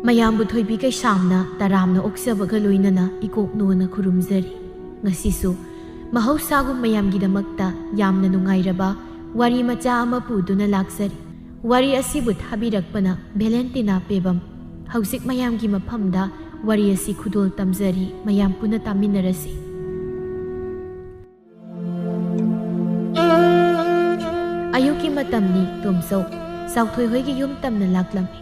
ꯃꯌꯥꯝꯕꯨ ꯊꯣꯏꯕꯤ ꯀꯩꯁꯥꯝꯅ ꯇꯔꯥꯝꯅ ꯑꯣꯛꯆꯕꯒ ꯂꯣꯏꯅꯅ ꯏꯀꯣꯛꯅꯣꯅ ꯈꯨꯔꯨꯝꯖꯔꯤ꯫ ꯉꯁꯤꯁꯨ ꯃꯍꯧꯁꯥꯒꯨꯝ ꯃꯌꯥꯝꯒꯤꯗꯃꯛꯇ ꯌꯥꯝꯅ ꯅꯨꯡꯉꯥꯏꯔꯕ ꯋꯥꯔꯤ ꯃꯆꯥ ꯑꯃ ꯄꯨꯗꯨꯅ ꯂꯥꯛꯆꯔꯤ꯫ ꯋꯥꯔꯤ ꯑꯁꯤꯕꯨ ꯊꯥꯕꯤꯔꯛꯄꯅ ꯚꯦꯂꯦꯟꯇꯤꯅꯥ ꯄꯦꯕꯝ꯫ ꯍꯧꯖꯤꯛ ꯃꯌꯥꯝꯒꯤ ꯃꯐꯝꯗ ꯋꯥꯔꯤ ꯑꯁꯤ ꯈꯨꯗꯣꯜ ꯇꯝꯖꯔꯤ, ꯃꯌꯥꯝ ꯄꯨꯟꯅ ꯇꯥꯃꯤꯟꯅꯔꯁꯤ꯫ ꯑꯌꯨꯛꯀꯤ ꯃꯇꯝꯅꯤ ꯇꯣꯝꯆꯧ ꯆꯥꯎꯊꯣꯏ ꯍꯣꯏꯒꯤ ꯌꯨꯝ ꯇꯝꯅ ꯂꯥꯛꯂꯝꯃꯤ꯫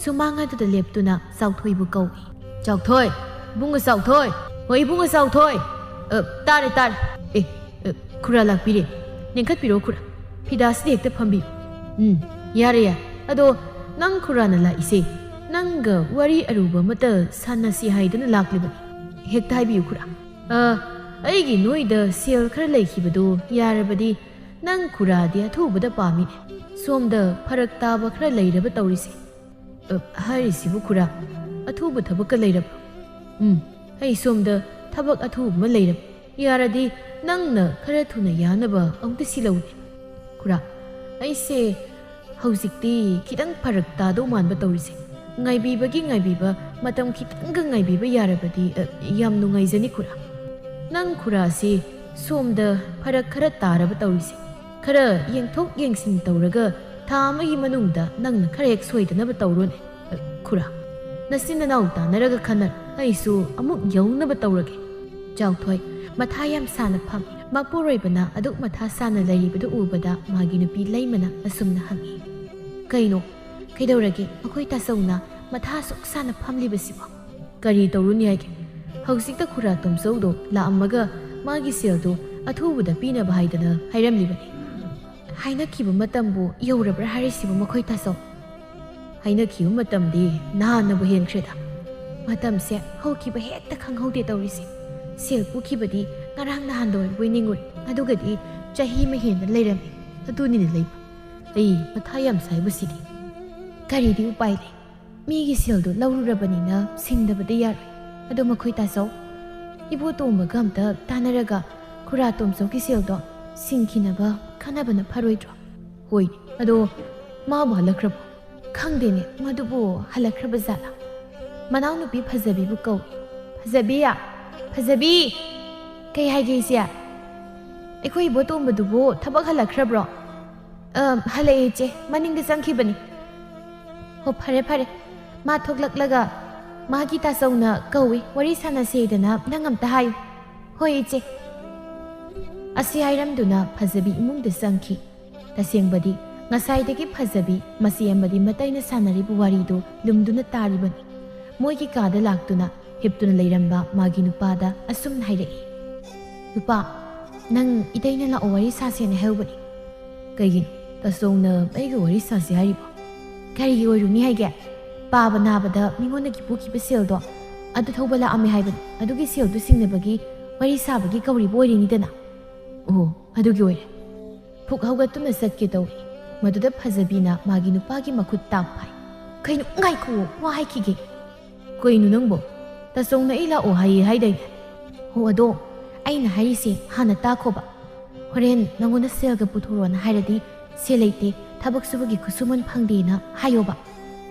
ꯁꯨꯃꯥꯡ ꯑꯗꯨꯗ ꯂꯦꯞꯇꯨꯅ ꯆꯥꯎꯊꯣꯏꯕꯨ ꯀꯧꯏ꯫ ꯆꯥꯎꯊꯣꯏ, ꯏꯕꯨꯡꯉꯣ ꯆꯥꯎꯊꯣꯏ, ꯍꯣꯏ ꯏꯕꯨꯡꯉꯣ ꯆꯥꯎꯊꯣꯏ꯫ ꯇꯥꯔꯦ ꯇꯥꯔꯦ꯫ ꯈꯨꯔꯥ ꯂꯥꯛꯄꯤꯔꯦ, ꯅꯦꯡꯈꯠꯄꯤꯔꯣ ꯈꯨꯔꯥ, ꯐꯤꯗꯥꯁꯤꯗ ꯍꯦꯛꯇ ꯐꯝꯕꯤꯌꯨ꯫ ꯌꯥꯔꯦ ꯌꯥꯔꯦ꯫ ꯑꯗꯣ ꯅꯪ ꯈꯨꯔꯥꯅ ꯂꯥꯛꯏꯁꯦ ꯅꯪꯒ ꯋꯥꯔꯤ ꯑꯔꯨꯕ ꯑꯃꯇ ꯁꯥꯟꯅꯁꯤ ꯍꯥꯏꯗꯨꯅ ꯂꯥꯛꯂꯤꯕꯅꯤ꯫ ꯍꯦꯛꯇ ꯍꯥꯏꯕꯤꯌꯨ ꯈꯨꯔꯥ꯫ ꯑꯩꯒꯤ ꯅꯣꯏꯗ ꯁꯦꯜ ꯈꯔ ꯂꯩꯈꯤꯕꯗꯨ ꯌꯥꯔꯕꯗꯤ ꯅꯪ ꯈꯨꯔꯥꯗꯤ ꯑꯊꯨꯕꯗ ꯄꯥꯝꯃꯤꯅꯦ꯫ ꯁꯣꯝꯗ ꯐꯔꯛ ꯇꯥꯕ ꯈꯔ ꯂꯩꯔꯕ ꯇꯧꯔꯤꯁꯦ꯫ ꯍꯥꯏꯔꯤꯁꯤꯕꯨ ꯈꯨꯔꯥ, ꯑꯊꯨꯕ ꯊꯕꯛꯀ ꯂꯩꯔꯕ꯭ꯔꯣ? ꯑꯩ ꯁꯣꯝꯗ ꯊꯕꯛ ꯑꯊꯨꯕ ꯑꯃ ꯂꯩꯔꯕ꯫ ꯌꯥꯔꯗꯤ ꯅꯪꯅ ꯈꯔ ꯊꯨꯅ ꯌꯥꯅꯕ ꯑꯃꯨꯛꯇ ꯁꯤꯜꯂꯧꯅꯦ꯫ ꯈꯨꯔꯥ, ꯑꯩꯁꯦ ꯍꯧꯖꯤꯛꯇꯤ ꯈꯤꯇꯪ ꯐꯔꯛ ꯇꯥꯗꯧ ꯃꯥꯟꯕ ꯇꯧꯔꯤꯁꯦ꯫ ꯉꯥꯏꯕꯤꯕ ꯃꯇꯝ ꯈꯤꯇꯪꯒ ꯉꯥꯏꯕꯤꯕ ꯌꯥꯔꯕꯗꯤ ꯌꯥꯝ ꯅꯨꯡꯉꯥꯏꯖꯅꯤ ꯈꯨꯔꯥ꯫ ꯅꯪ ꯈꯨꯔꯥꯁꯤ ꯁꯣꯝꯗ ꯐꯔꯛꯈꯔ ꯇꯥꯔꯕ ꯇꯧꯔꯤꯁꯦ꯫ ꯈꯔ ꯌꯦꯡꯊꯣꯛ ꯌꯦꯡꯁꯤꯟ ꯇꯧꯔꯒ ꯊꯥ ꯑꯃꯒꯤ ꯃꯅꯨꯡꯗ ꯅꯪꯅ ꯈꯔ ꯍꯦꯛ ꯁꯣꯏꯗꯅꯕ ꯇꯧꯔꯣꯅꯦ꯫ ꯈꯨꯔꯥ, ꯅꯆꯤꯟ ꯅꯅꯥꯎ ꯇꯥꯟꯅꯔꯒ ꯈꯟꯅꯔ ꯑꯩꯁꯨ ꯑꯃꯨꯛ ꯌꯧꯅꯕ ꯇꯧꯔꯒꯦ꯫ ꯆꯥꯎꯊꯣꯏ ꯃꯊꯥ ꯌꯥꯝ ꯁꯥꯅ ꯐꯝꯃꯤ꯫ ꯃꯄꯨꯔꯣꯏꯕꯅ ꯑꯗꯨꯛ ꯃꯊꯥ ꯁꯥꯅ ꯂꯩꯔꯤꯕꯗꯨ ꯎꯕꯗ ꯃꯥꯒꯤ ꯅꯨꯄꯤ ꯂꯩꯃꯅ ꯑꯁꯨꯝꯅ ꯍꯪꯉꯤ꯫ ꯀꯩꯅꯣ, ꯀꯩꯗꯧꯔꯒꯦ ꯑꯩꯈꯣꯏ ꯇꯥꯆꯧꯅ ꯃꯊꯥ ꯑꯁꯨꯛ ꯁꯥꯅ ꯐꯝꯂꯤꯕꯁꯤꯕꯣ? ꯀꯔꯤ ꯇꯧꯔꯨꯅꯤ ꯍꯥꯏꯒꯦ? ꯍꯧꯖꯤꯛꯇ ꯈꯨꯔꯥ ꯇꯣꯝꯆꯧꯗꯣ ꯂꯥꯛꯑꯝꯃꯒ ꯃꯥꯒꯤ ꯁꯦꯜꯗꯣ ꯑꯊꯨꯕꯗ ꯄꯤꯅꯕ ꯍꯥꯏꯗꯅ ꯍꯥꯏꯔꯝꯂꯤꯕꯅꯤ꯫ ꯍꯥꯏꯅꯈꯤꯕ ꯃꯇꯝꯕꯨ ꯌꯧꯔꯕ꯭ꯔꯥ ꯍꯥꯏꯔꯤꯁꯤꯕꯨ ꯃꯈꯣꯏ ꯇꯥꯆꯧ? ꯍꯥꯏꯅꯈꯤꯕ ꯃꯇꯝꯗꯤ ꯅꯍꯥꯟꯅꯕꯨ ꯍꯦꯟꯈ꯭ꯔꯦꯗ꯫ ꯃꯇꯝꯁꯦ ꯍꯧꯈꯤꯕ ꯍꯦꯛꯇ ꯈꯪꯍꯧꯗꯦ ꯇꯧꯔꯤꯁꯦ꯫ ꯁꯦꯜ ꯄꯨꯈꯤꯕꯗꯤ ꯉꯔꯥꯡ ꯅꯍꯥꯟꯗ ꯑꯣꯏꯕꯣꯏ ꯅꯤꯡꯉꯨꯔꯦ, ꯑꯗꯨꯒꯗꯤ ꯆꯍꯤ ꯑꯃ ꯍꯦꯟꯅ ꯂꯩꯔꯝꯃꯤ꯫ ꯑꯗꯨꯅꯤꯅꯦ ꯂꯩꯕ, ꯑꯩ ꯃꯊꯥ ꯌꯥꯝ ꯁꯥꯏꯕꯁꯤꯗꯤ꯫ ꯀꯔꯤꯗꯤ ꯎꯄꯥꯏ ꯂꯩ, ꯃꯤꯒꯤ ꯁꯦꯜꯗꯣ ꯂꯧꯔꯨꯔꯕꯅꯤꯅ ꯁꯤꯡꯗꯕꯗꯤ ꯌꯥꯔꯣꯏ꯫ ꯑꯗꯣ ꯃꯈꯣꯏ ꯇꯥꯆꯧ, ꯏꯕꯣꯇꯣꯝꯕꯒ ꯑꯝꯇ ꯇꯥꯟꯅꯔꯒ ꯈꯨꯔꯥ ꯇꯣꯝꯆꯧꯒꯤ ꯁꯦꯜꯗꯣ ꯁꯤꯡꯈꯤꯅꯕ ꯈꯟꯅꯕꯅ ꯐꯔꯣꯏꯗ꯭ꯔꯣ? ꯍꯣꯏꯅꯦ, ꯑꯗꯣ ꯃꯥꯕꯨ ꯍꯜꯂꯛꯈ꯭ꯔꯕꯣ? ꯈꯪꯗꯦꯅꯦ, ꯃꯗꯨꯕꯨ ꯍꯜꯂꯛꯈ꯭ꯔꯕ ꯖꯥꯠꯂꯥ? ꯃꯅꯥꯎꯅꯨꯄꯤ ꯐꯖꯕꯤꯕꯨ ꯀꯧꯏ꯫ ꯐꯖꯕꯤ, ꯐꯖꯕꯤ! ꯀꯩ ꯍꯥꯏꯒꯦ ꯏꯆꯦ? ꯑꯩꯈꯣꯏ ꯏꯕꯣꯇꯣꯝꯕꯗꯨꯕꯨ ꯊꯕꯛ ꯍꯜꯂꯛꯈ꯭ꯔꯕ꯭ꯔꯣ? ꯍꯜꯂꯛꯑꯦ ꯏꯆꯦ, ꯃꯅꯤꯡꯗ ꯆꯪꯈꯤꯕꯅꯤ꯫ ꯍꯣ ꯐꯔꯦ ꯐꯔꯦ, ꯃꯥ ꯊꯣꯛꯂꯛꯂꯒ ꯃꯥꯒꯤ ꯇꯥꯆꯧꯅ ꯀꯧꯏ, ꯋꯥꯔꯤ ꯁꯥꯟꯅꯁꯦꯗꯅ ꯅꯪ ꯑꯝꯇ ꯍꯥꯏꯌꯨ꯫ ꯍꯣꯏ ꯏꯆꯦ꯫ ꯑꯁꯤ ꯍꯥꯏꯔꯝꯗꯨꯅ ꯐꯖꯕꯤ ꯏꯃꯨꯡꯗ ꯆꯪꯈꯤ꯫ ꯇꯁꯦꯡꯕꯗꯤ ꯉꯁꯥꯏꯗꯒꯤ ꯐꯖꯕꯤ ꯃꯆꯦ ꯑꯃꯗꯤ ꯃꯇꯩꯅ ꯁꯥꯟꯅꯔꯤꯕ ꯋꯥꯔꯤꯗꯨ ꯂꯨꯝꯗꯨꯅ ꯇꯥꯔꯤꯕꯅꯤ꯫ ꯃꯣꯏꯒꯤ ꯀꯥꯗ ꯂꯥꯛꯇꯨꯅ ꯍꯤꯞꯇꯨꯅ ꯂꯩꯔꯝꯕ ꯃꯥꯒꯤ ꯅꯨꯄꯥꯗ ꯑꯁꯨꯝꯅ ꯍꯥꯏꯔꯛꯏ꯫ ꯅꯨꯄꯥ, ꯅꯪ ꯏꯇꯩꯅ ꯂꯥꯛꯑꯣ ꯋꯥꯔꯤ ꯁꯥꯁꯦꯅ ꯍꯥꯏꯍꯧꯕꯅꯤ꯫ ꯀꯩꯒꯤꯅꯣ ꯇꯥꯆꯧꯅ ꯑꯩꯒ ꯋꯥꯔꯤ ꯁꯥꯁꯦ ꯍꯥꯏꯔꯤꯕꯣ? ꯀꯔꯤꯒꯤ ꯑꯣꯏꯔꯨꯅꯤ ꯍꯥꯏꯒꯦ? ꯄꯥꯕ ꯅꯥꯕꯗ ꯃꯤꯉꯣꯟꯗꯒꯤ ꯄꯨꯈꯤꯕ ꯁꯦꯜꯗꯣ ꯑꯗꯨ ꯊꯧꯕ ꯂꯥꯛꯑꯝꯃꯦ ꯍꯥꯏꯕꯅꯤ꯫ ꯑꯗꯨꯒꯤ ꯁꯦꯜꯗꯨ ꯁꯤꯡꯅꯕꯒꯤ ꯋꯥꯔꯤ ꯁꯥꯕꯒꯤ ꯀꯧꯔꯤꯕ ꯑꯣꯏꯔꯤꯅꯤꯗꯅ꯫ ꯑꯣ, ꯑꯗꯨꯒꯤ ꯑꯣꯏꯔꯦ꯫ ꯐꯨꯛ ꯍꯧꯒꯠꯇꯨꯅ ꯆꯠꯀꯦ ꯇꯧꯏ꯫ ꯃꯗꯨꯗ ꯐꯖꯕꯤꯅ ꯃꯥꯒꯤ ꯅꯨꯄꯥꯒꯤ ꯃꯈꯨꯠ ꯇꯥꯛ ꯐꯥꯏ꯫ ꯀꯩꯅꯣ, ꯉꯥꯏꯈꯣ, ꯋꯥ ꯍꯥꯏꯈꯤꯒꯦ꯫ ꯀꯩꯅꯣ ꯅꯪꯕꯣ? ꯇꯥꯆꯧꯅ ꯑꯩ ꯂꯥꯛꯑꯣ ꯍꯥꯏꯌꯦ ꯍꯥꯏꯗꯥꯏꯅꯦ? ꯍꯣ, ꯑꯗꯣ ꯑꯩꯅ ꯍꯥꯏꯔꯤꯁꯦ ꯍꯥꯟꯅ ꯇꯥꯈꯣꯕ꯫ ꯍꯣꯔꯦꯟ ꯅꯪꯉꯣꯟꯗ ꯁꯦꯜꯒ ꯄꯨꯊꯣꯔꯣꯅ ꯍꯥꯏꯔꯗꯤ ꯁꯦꯜ ꯂꯩꯇꯦ, ꯊꯕꯛ ꯁꯨꯕꯒꯤ ꯈꯨꯠꯁꯨꯃꯟ ꯐꯪꯗꯦꯅ ꯍꯥꯏꯌꯣꯕ꯫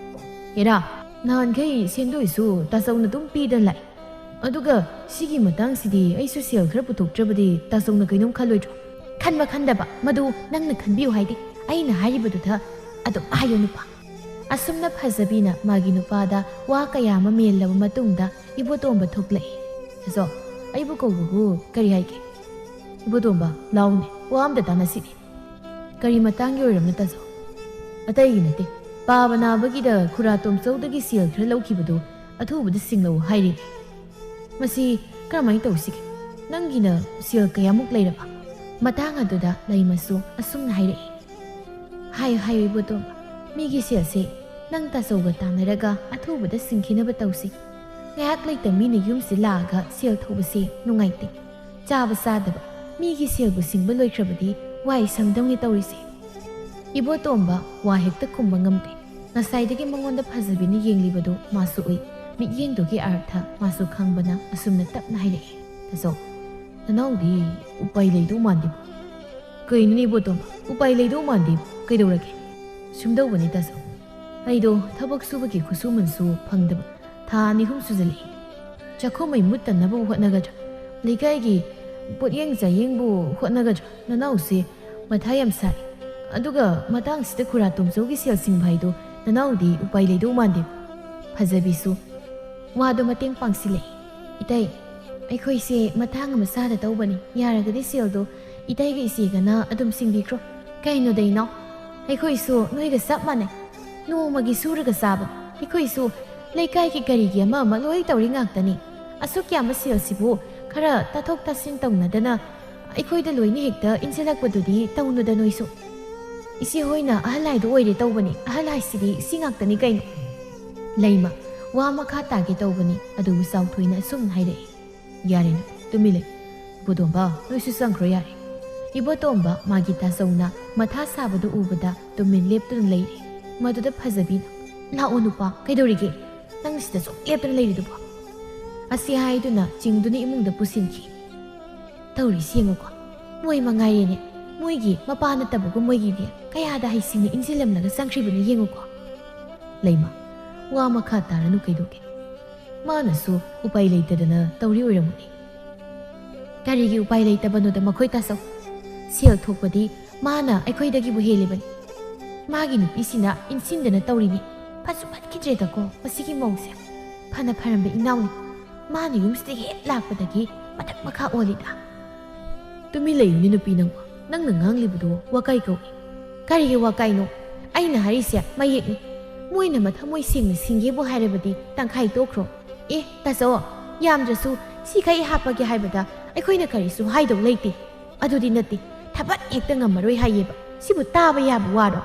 ꯍꯦꯔꯥ, ꯅꯍꯥꯟꯈꯩ ꯁꯦꯟꯗꯣꯏꯁꯨ ꯇꯥꯆꯧꯅ ꯑꯗꯨꯝ ꯄꯤꯗꯅ ꯂꯥꯛꯑꯦ꯫ ꯑꯗꯨꯒ ꯁꯤꯒꯤ ꯃꯇꯥꯡꯁꯤꯗꯤ ꯑꯩꯁꯨ ꯁꯦꯜ ꯈꯔ ꯄꯨꯊꯣꯛꯇ꯭ꯔꯕꯗꯤ ꯇꯥꯆꯧꯅ ꯀꯩꯅꯣꯝ ꯈꯜꯂꯣꯏꯗ꯭ꯔꯣ? ꯈꯟꯕ ꯈꯟꯗꯕ ꯃꯗꯨ ꯅꯪꯅ ꯈꯟꯕꯤꯌꯨ ꯍꯥꯏꯗꯤ ꯑꯩꯅ ꯍꯥꯏꯔꯤꯕꯗꯨꯗ ꯑꯗꯨꯝ ꯍꯥꯏꯌꯨ ꯅꯨꯄꯥ꯫ ꯑꯁꯨꯝꯅ ꯐꯖꯕꯤꯅ ꯃꯥꯒꯤ ꯅꯨꯄꯥꯗ ꯋꯥ ꯀꯌꯥ ꯑꯃ ꯃꯦꯜꯂꯕ ꯃꯇꯨꯡꯗ ꯏꯕꯣꯇꯣꯝꯕ ꯊꯣꯛꯂꯛꯏ꯫ ꯇꯥꯆꯧ, ꯑꯩꯕꯨ ꯀꯧꯕꯕꯨ ꯀꯔꯤ ꯍꯥꯏꯒꯦ? ꯏꯕꯣꯇꯣꯝꯕ, ꯂꯥꯎꯅꯦ, ꯋꯥ ꯑꯝꯇ ꯇꯥꯟꯅꯁꯤꯅꯦ꯫ ꯀꯔꯤ ꯃꯇꯥꯡꯒꯤ ꯑꯣꯏꯔꯝꯅꯣ ꯇꯥꯆꯧ? ꯑꯇꯩꯒꯤ ꯅꯠꯇꯦ, ꯄꯥꯕ ꯅꯥꯕꯒꯤꯗ ꯈꯨꯔꯥ ꯇꯣꯝꯆꯧꯗꯒꯤ ꯁꯦꯜ ꯈꯔ ꯂꯧꯈꯤꯕꯗꯨ ꯑꯊꯨꯕꯗ ꯁꯤꯡꯂꯧ ꯍꯥꯏꯔꯤꯅꯤ꯫ ꯃꯁꯤ ꯀꯔꯝꯍꯥꯏꯅ ꯇꯧꯁꯤꯒꯦ? ꯅꯪꯒꯤꯅ ꯁꯦꯜ ꯀꯌꯥꯃꯨꯛ ꯂꯩꯔꯕ? ꯃꯇꯥꯡ ꯑꯗꯨꯗ ꯂꯩꯃꯁꯨ ꯑꯁꯨꯝꯅ ꯍꯥꯏꯔꯛꯏ꯫ ꯍꯥꯏꯌꯨ ꯍꯥꯏꯌꯨ ꯏꯕꯣꯇꯣꯝꯕ, ꯃꯤꯒꯤ ꯁꯦꯜꯁꯦ ꯅꯪ ꯇꯥꯆꯧꯒ ꯇꯥꯟꯅꯔꯒ ꯑꯊꯨꯕꯗ ꯁꯤꯡꯈꯤꯅꯕ ꯇꯧꯁꯤ꯫ ꯉꯥꯏꯍꯥꯛ ꯂꯩꯇ ꯃꯤꯅ ꯌꯨꯝꯁꯤ ꯂꯥꯛꯑꯒ ꯁꯦꯜ ꯊꯧꯕꯁꯦ ꯅꯨꯡꯉꯥꯏꯇꯦ꯫ ꯆꯥꯕ ꯆꯥꯗꯕ ꯃꯤꯒꯤ ꯁꯦꯜꯕꯨ ꯁꯤꯡꯕ ꯂꯣꯏꯈ꯭ꯔꯕꯗꯤ ꯋꯥꯏ ꯁꯪꯗꯧꯅꯤ ꯇꯧꯔꯤꯁꯦ꯫ ꯏꯕꯣꯇꯣꯝꯕ ꯋꯥ ꯍꯦꯛꯇ ꯈꯨꯝꯕ ꯉꯝꯗꯦ꯫ ꯉꯁꯥꯏꯗꯒꯤ ꯃꯉꯣꯟꯗ ꯐꯖꯕꯤꯅ ꯌꯦꯡꯂꯤꯕꯗꯨ ꯃꯥꯁꯨ ꯎꯏ꯫ ꯃꯤꯠꯌꯦꯡꯗꯨꯒꯤ ꯑꯥꯔꯊ ꯃꯥꯁꯨ ꯈꯪꯕꯅ ꯑꯁꯨꯝꯅ ꯇꯞꯅ ꯍꯥꯏꯔꯛꯏ꯫ ꯇꯥꯆꯧ, ꯅꯅꯥꯎꯗꯤ ꯎꯄꯥꯏ ꯂꯩꯗꯧ ꯃꯥꯟꯗꯦꯕ ꯀꯩꯅꯣꯅꯦ ꯏꯕꯣꯇꯣꯝꯕ ꯎꯄꯥꯏ ꯂꯩꯗꯧ ꯃꯥꯟꯗꯦ ꯀꯩꯗꯧꯔꯒꯦ ꯁꯨꯝꯗꯧꯕꯅꯤ ꯇꯥꯆꯧ ꯑꯩꯗꯣ ꯊꯕꯛ ꯁꯨꯕꯒꯤ ꯈꯨꯠꯁꯨꯃꯟꯁꯨ ꯐꯪꯗꯕ ꯊꯥ 2 ꯁꯨꯖꯜꯂꯛꯏ ꯆꯥꯛꯈꯨꯝꯃꯩ ꯃꯨꯠꯇꯅꯕ ꯍꯣꯠꯅꯒꯗ꯭ꯔꯥ ꯂꯩꯀꯥꯏꯒꯤ ꯄꯣꯠꯌꯦꯡ ꯆꯥꯌꯦꯡꯕꯨ ꯍꯣꯠꯅꯒꯗ꯭ꯔꯥ ꯅꯅꯥꯎꯁꯦ ꯃꯊꯥ ꯌꯥꯝ ꯁꯥꯏ ꯑꯗꯨꯒ ꯃꯇꯥꯡꯁꯤꯗ ꯈꯨꯔꯥ ꯇꯣꯝꯆꯧꯒꯤ ꯁꯦꯜ ꯁꯤꯡꯕ ꯍꯥꯏꯗꯣ ꯅꯅꯥꯎꯗꯤ ꯎꯄꯥꯏ ꯂꯩꯗꯧ ꯃꯥꯟꯗꯦ ꯐꯖꯕꯤꯁꯨ ꯋꯥꯗꯣ ꯃꯇꯦꯡ ꯄꯥꯡꯁꯤꯜꯂꯛꯏ 이따이 ꯑꯩꯈꯣꯏꯁꯦ ꯃꯇꯥꯡ ꯑꯃ ꯆꯥꯗ ꯇꯧꯕꯅꯤ ꯌꯥꯔꯒꯗꯤ ꯁꯦꯜꯗꯣ 이따이가 이씨ꯒꯅ ꯑꯗꯨꯝ ꯁꯤꯡꯕꯤꯈ꯭ꯔꯣ ꯀꯩꯅꯣꯗꯩꯅꯣ ꯑꯩꯈꯣꯏꯁꯨ ꯅꯣꯏꯒ ꯆꯞ ꯃꯥꯟꯅꯩ ꯅꯣꯡꯃꯒꯤ ꯁꯨꯔꯒ ꯆꯥꯕ ꯑꯩꯈꯣꯏꯁꯨ ꯂꯩꯀꯥꯏꯒꯤ ꯀꯔꯤꯒꯤ ꯑꯃ ꯂꯣꯏ ꯇꯧꯔꯤ ꯉꯥꯛꯇꯅꯤ ꯑꯁꯨꯛ ꯌꯥꯝꯕ ꯁꯦꯜꯁꯤꯕꯨ ꯈꯔ ꯇꯥꯊꯣꯛ ꯇꯥꯁꯤꯟ ꯇꯧꯅꯗꯅ ꯑꯩꯈꯣꯏꯗ ꯂꯣꯏꯅ ꯍꯦꯛꯇ ꯏꯟꯁꯤꯜꯂꯛꯄꯗꯨꯗꯤ ꯇꯧꯅꯨꯗ ꯅꯣꯏꯁꯨ ꯏꯆꯦ ꯍꯣꯏꯅ ꯑꯍꯜ ꯍꯥꯏꯗꯣ ꯑꯣꯏꯔꯦ ꯇꯧꯕꯅꯤ ꯑꯍꯜ ꯍꯥꯏꯁꯤꯗꯤ ꯁꯤ ꯉꯥꯛꯇꯅꯤ ꯀꯩꯅꯣ ꯂꯩꯃ ꯋꯥ ꯃꯈꯥ ꯇꯥꯒꯦ ꯇꯧꯕꯅꯤ ꯑꯗꯨꯕꯨ ꯆꯥꯎꯊꯣꯏꯅ ꯑꯁꯨꯝ ꯍꯥꯏꯔꯛꯏ ꯌꯥꯔꯦꯅ ꯇꯨꯃꯤ ꯂꯩ ꯏꯕꯣꯇꯣꯝꯕ ꯅꯣꯏꯁꯨ ꯆꯪꯈ꯭ꯔꯣ ꯌꯥꯔꯦ ꯏꯕꯣꯇꯣꯝꯕ ꯃꯥꯒꯤ ꯇꯥꯆꯧꯅ ꯃꯊꯥ ꯁꯥꯕꯗꯨ ꯎꯕꯗ ꯇꯨꯃꯤꯟ ꯂꯦꯞꯇꯨꯅ ꯂꯩꯔꯦ ꯃꯗꯨꯗ ꯐꯖꯕꯤꯅ ꯂꯥꯛꯑꯣ ꯅꯨꯄꯥ ꯀꯩꯗꯧꯔꯤꯒꯦ ꯅꯪ ꯁꯤꯗ ꯁꯨꯝ ꯂꯦꯞꯇꯨꯅ ꯂꯩꯔꯤꯗꯨꯕꯣ ꯑꯁꯤ ꯍꯥꯏꯗꯨꯅ ꯆꯤꯡꯗꯨꯅ ꯏꯃꯨꯡꯗ ꯄꯨꯁꯤꯟꯈꯤ ꯇꯧꯔꯤꯁꯤ ꯌꯦꯡꯉꯨꯀꯣ ꯃꯣꯏ ꯃꯉꯥꯏꯔꯦꯅꯦ ꯃꯣꯏꯒꯤ ꯃꯄꯥ ꯅꯠꯇꯕꯒꯨꯝ ꯃꯣꯏꯒꯤꯗꯤ ꯀꯌꯥꯗ ꯍꯩꯁꯤꯡꯅ ꯏꯟꯁꯤꯜꯂꯝꯂꯒ ꯆꯪꯈ꯭ꯔꯤꯕꯅꯣ ꯌꯦꯡꯉꯨꯀꯣ ꯂꯩꯃ ꯋꯥ ꯃꯈꯥ ꯇꯥꯔꯅꯨ ꯀꯩꯗꯧꯒꯦ ꯃꯥꯅꯁꯨ ꯎꯄꯥꯏ ꯂꯩꯇꯗꯅ ꯇꯧꯔꯤ ꯑꯣꯏꯔꯝꯒꯅꯤ ꯀꯔꯤꯒꯤ ꯎꯄꯥꯏ ꯂꯩꯇꯕꯅꯣꯗ ꯃꯈꯣꯏ ꯇꯥꯆꯧ ꯁꯦꯜ ꯊꯣꯛꯄꯗꯤ ꯃꯥꯅ ꯑꯩꯈꯣꯏꯗꯒꯤꯕꯨ ꯍꯦꯜꯂꯤꯕꯅꯤ ꯃꯥꯒꯤ ꯅꯨꯄꯤꯁꯤꯅ ꯏꯟꯁꯤꯟꯗꯅ ꯇꯧꯔꯤꯅꯤ ꯐꯠꯁꯨ ꯐꯠꯈꯤꯗ꯭ꯔꯦꯗꯀꯣ ꯃꯁꯤꯒꯤ ꯃꯧꯁꯦ ꯐꯅ ꯐꯔꯝꯕ ꯏꯅꯥꯎꯅꯤ ꯃꯥꯅ ꯌꯨꯝꯁꯤꯗ ꯍꯦꯛ ꯂꯥꯛꯄꯗꯒꯤ ꯃꯊꯛ ꯃꯈꯥ ꯑꯣꯜꯂꯤꯗ ꯇꯨꯃꯤ ꯂꯩꯌꯨꯅꯤ ꯅꯨꯄꯤ ꯅꯪꯅ ꯉꯥꯡꯂꯤꯕꯗꯣ ꯋꯥꯀꯥꯏ ꯀꯧꯏ ꯀꯔꯤꯒꯤ ꯋꯥꯀꯥꯏꯅꯣ ꯑꯩꯅ ꯍꯥꯏꯔꯤꯁꯦ ꯃꯌꯦꯛꯅꯤ ꯃꯣꯏꯅ ꯃꯊꯃꯣꯏ ꯁꯦꯡꯅ ꯁꯤꯡꯒꯦꯕꯨ ꯍꯥꯏꯔꯕꯗꯤ ꯇꯪꯈꯥꯏ ꯇꯣꯛꯈ꯭ꯔꯣ ꯇꯥꯆꯧ ꯌꯥꯝꯗ꯭ꯔꯁꯨ ꯁꯤꯈꯩ ꯍꯥꯞꯄꯒꯦ ꯍꯥꯏꯕꯗ ꯑꯩꯈꯣꯏꯅ ꯀꯔꯤꯁꯨ ꯍꯥꯏꯗꯧ ꯂꯩꯇꯦ ꯑꯗꯨꯗꯤ ꯅꯠꯇꯦ ꯊꯕꯛ ꯍꯦꯛꯇ ꯉꯝꯃꯔꯣꯏ ꯍꯥꯏꯌꯦꯕ ꯁꯤꯕꯨ ꯇꯥꯕ ꯌꯥꯕ ꯋꯥꯔꯣ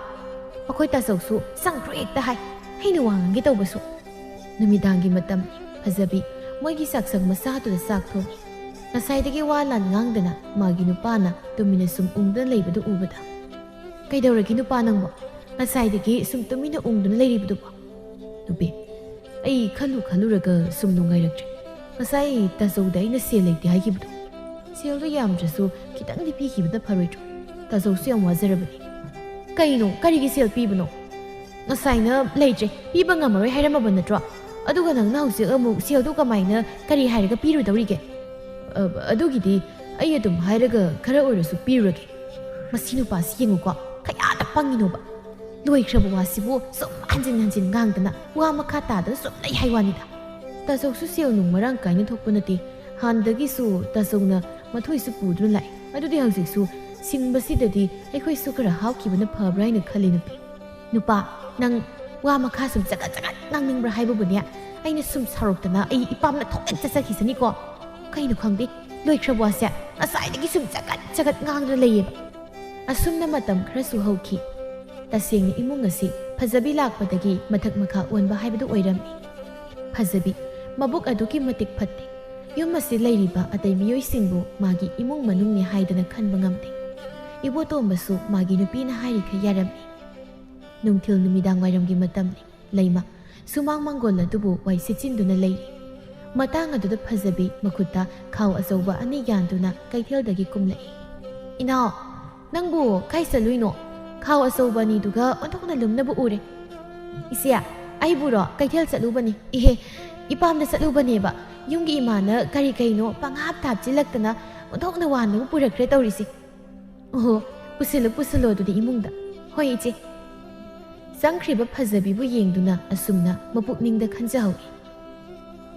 ꯑꯩꯈꯣꯏ ꯇꯥꯆꯧꯁꯨ ꯆꯪꯈ꯭ꯔꯣ ꯍꯦꯛꯇ ꯍꯥꯏ ꯑꯩꯅ ꯋꯥ ꯉꯥꯡꯒꯦ ꯇꯧꯕꯁꯨ ꯅꯨꯃꯤꯗꯥꯡꯒꯤ ꯃꯇꯝ ꯐꯖꯕꯤ ꯃꯣꯏꯒꯤ ꯆꯥꯛꯁꯪ ꯃꯆꯥꯗꯨꯗ ꯆꯥꯛ ꯊꯣꯡꯏ ꯉꯁꯥꯏꯗꯒꯤ ꯋꯥ ꯂꯥꯟ ꯉꯥꯡꯗꯅ ꯃꯥꯒꯤ ꯅꯨꯄꯥꯅ ꯇꯨꯃꯤꯟꯅ ꯁꯨꯝ ꯎꯪꯗꯨꯅ ꯂꯩꯕꯗꯨ ꯎꯕꯗ ꯀꯩꯗꯧꯔꯒꯦ ꯅꯨꯄꯥ ꯅꯪꯕꯣ ꯉꯁꯥꯏꯗꯒꯤ ꯁꯨꯝ ꯇꯨꯃꯤꯟꯅ ꯎꯪꯗꯨꯅ ꯂꯩꯔꯤꯕꯗꯨꯕꯣ ꯅꯨꯄꯤ ꯑꯩ ꯈꯜꯂꯨꯔꯒ ꯁꯨꯝ ꯅꯨꯡꯉꯥꯏꯔꯛꯇ꯭ꯔꯦ ꯉꯁꯥꯏ ꯇꯥꯆꯧꯗ ꯑꯩꯅ ꯁꯦꯜ ꯂꯩꯇꯦ ꯍꯥꯏꯈꯤꯕꯗꯣ ꯁꯦꯜꯗꯣ ꯌꯥꯝꯗ꯭ꯔꯁꯨ ꯈꯤꯇꯪꯗꯤ ꯄꯤꯈꯤꯕꯅ ꯐꯔꯣꯏꯗ꯭ꯔꯣ ꯇꯥꯆꯧꯁꯨ ꯌꯥꯝ ꯋꯥꯖꯔꯕꯅꯤ ꯀꯩꯅꯣ ꯀꯔꯤꯒꯤ ꯁꯦꯜ ꯄꯤꯕꯅꯣ ꯉꯁꯥꯏꯅ ꯂꯩꯇ꯭ꯔꯦ ꯄꯤꯕ ꯉꯝꯃꯔꯣই ꯍꯥꯏꯔꯝꯃꯕ ꯅꯠꯇ꯭ꯔꯣ ꯑꯗꯨꯒ ꯅꯪꯅ ꯍꯧꯖꯤꯛ ꯑꯃꯨꯛ ꯁꯦꯜꯗꯣ ꯀꯃꯥꯏꯅ ꯀꯔꯤ ꯍꯥꯏꯔꯒ ꯄꯤꯔꯨꯗꯧꯔꯤꯒꯦ ꯑꯗꯨꯒꯤꯗꯤ ꯑꯩ ꯑꯗꯨꯝ ꯍꯥꯏꯔꯒ ꯈꯔ ꯑꯣꯏꯔꯁꯨ ꯄꯤꯔꯨꯔꯒꯦ ꯃꯁꯤ ꯅꯨꯄꯥꯁꯤ ꯌꯦꯡꯉꯨꯀꯣ ꯀꯌꯥꯗ ꯄꯪꯉꯤꯅꯣꯕ ꯂꯣꯏꯈ꯭ꯔꯕ ꯋꯥꯁꯤꯕꯨ ꯁꯨꯝ ꯍꯟꯖꯤꯟ ꯉꯥꯡꯗꯅ ꯋꯥ ꯃꯈꯥ ꯇꯥꯗꯅ ꯁꯨꯝ ꯂꯩ ꯍꯥꯏ ꯋꯥꯅꯤꯗ ꯇꯥꯆꯧꯁꯨ ꯁꯦꯜ ꯅꯨꯡ ꯃꯔꯥꯡ ꯀꯥꯏꯅ ꯊꯣꯛꯄ ꯅꯠꯇꯦ ꯍꯥꯟꯅꯗꯒꯤꯁꯨ ꯇꯥꯆꯧꯅ ꯃꯊꯣꯏꯁꯨ ꯄꯨꯗꯨꯅ ꯂꯥꯛꯏ ꯑꯗꯨꯗꯤ ꯍꯧꯖꯤꯛꯁꯨ ꯁꯤꯡꯕꯁꯤꯗꯗꯤ ꯑꯩꯈꯣꯏꯁꯨ ꯈꯔ ꯍꯥꯎꯈꯤꯕꯅ ꯐꯕ꯭ꯔꯥ ꯍꯥꯏꯅ ꯈꯜꯂꯤ ꯅꯨꯄꯥ ꯅꯪ ꯋꯥ ꯃꯈꯥ ꯁꯨꯝ ꯆꯒꯠ ꯉꯥꯡꯅꯤꯡꯕ꯭ꯔꯥ ꯍꯥꯏꯕꯕꯨꯅꯦ ꯑꯩꯅ ꯁꯨം ꯁꯥꯎꯔꯛꯇꯅ ꯑꯩ ꯏꯄꯥꯝꯅ ꯊꯣꯛꯅ ꯆꯠꯆꯈꯤꯁꯅꯤꯀꯣ ꯀꯩꯅꯣ ꯈꯪꯗꯦ ꯂꯣꯏꯈ꯭ꯔꯕ ꯋꯥꯁꯦ ꯉꯁꯥꯏꯗꯒꯤ ꯁꯨꯝ ꯆꯒꯠ ꯉꯥꯡꯗꯨꯅ ꯂꯩꯌꯦꯕ ꯑꯁꯨꯝꯅ ꯃꯇꯝ ꯈꯔꯁꯨ ꯍꯧꯈꯤ ꯇꯁꯦꯡꯅ ꯏꯃꯨꯡ ꯑꯁꯤ ꯐꯖꯕꯤ ꯂꯥꯛꯄꯗꯒꯤ ꯃꯊꯛ ꯃꯈꯥ ꯑꯣꯟꯕ ꯍꯥꯏꯕꯗꯨ ꯑꯣꯏꯔꯝꯃꯤ ꯐꯖꯕꯤ ꯃꯕꯨꯛ ꯑꯗꯨꯛꯀꯤ ꯃꯇꯤꯛ ꯐꯠꯇꯦ ꯌꯨꯝ ꯑꯁꯤ ꯂꯩꯔꯤꯕ ꯑꯇꯩ ꯃꯤꯑꯣꯏꯁꯤꯡꯕꯨ ꯃꯥꯒꯤ ꯏꯃꯨꯡ ꯃꯅꯨꯡꯅꯤ ꯍꯥꯏꯗꯅ ꯈꯟꯕ ꯉꯝꯗꯦ ꯏꯕꯣꯇꯣꯝꯕꯁꯨ ꯃꯥꯒꯤ ꯅꯨꯄꯤꯅ ꯍꯥꯏꯔꯤꯈꯩ ꯌꯥꯔꯝꯃꯤ ꯅꯨꯡꯊꯤꯜ ꯅꯨꯃꯤꯗꯥꯡ ꯋꯥꯏꯔꯝꯒꯤ ꯃꯇꯝꯅꯤ ꯂꯩꯃ ꯁꯨꯃꯥꯡ ꯃꯥꯡꯒꯣꯜ ꯑꯗꯨꯕꯨ ꯋꯥꯏ ꯁꯤꯠꯆꯤꯟꯗꯨꯅ ꯂꯩꯔꯤ ꯃꯇꯥꯡ ꯑꯗꯨꯗ ꯐꯖꯕꯤ ꯃꯈꯨꯠꯇ ꯈꯥꯎ ꯑꯆꯧꯕ ꯑꯅꯤ ꯌꯥꯟꯗꯨꯅ ꯀꯩꯊꯦꯜꯗꯒꯤ ꯀꯨꯝꯂꯛꯏ ꯏꯅꯥꯎ ꯅꯪꯕꯨ ꯀꯥꯏ ꯆꯠꯂꯨꯏꯅꯣ ꯈꯥꯎ ꯑꯆꯧꯕ ꯑꯅꯤꯗꯨꯒ ꯑꯣꯟꯊꯣꯛꯅ ꯂꯨꯝꯅꯕ ꯎꯔꯦ ꯏꯆꯦ ꯑꯩꯕꯨꯔꯣ ꯀꯩꯊꯦꯜ ꯆꯠꯂꯨꯕꯅꯤ ꯏꯄꯥꯝꯗ ꯆꯠꯂꯨꯕꯅꯦꯕ ꯌꯨꯝꯒꯤ ꯏꯃꯥꯅ ꯀꯔꯤ ꯀꯩꯅꯣ ꯄꯪꯍꯥꯞ ꯊꯥꯞꯆꯤꯜꯂꯛꯇꯅ ꯑꯣꯟꯊꯣꯛꯅ ꯋꯥꯅꯕ ꯄꯨꯔꯛꯈ꯭ꯔꯦ ꯇꯧꯔꯤꯁꯤ ꯑꯣꯍꯣ ꯄꯨꯁꯤꯜꯂꯣ ꯑꯗꯨꯗꯤ ꯏꯃꯨꯡꯗ ꯍꯣꯏ ꯏꯆꯦ ꯆꯪꯈ꯭ꯔꯤꯕ ꯐꯖꯕꯤꯕꯨ ꯌꯦꯡꯗꯨꯅ ꯑꯁꯨꯝꯅ ꯃꯄꯨꯛꯅꯤꯡꯗ ꯈꯟꯖꯍꯧꯏ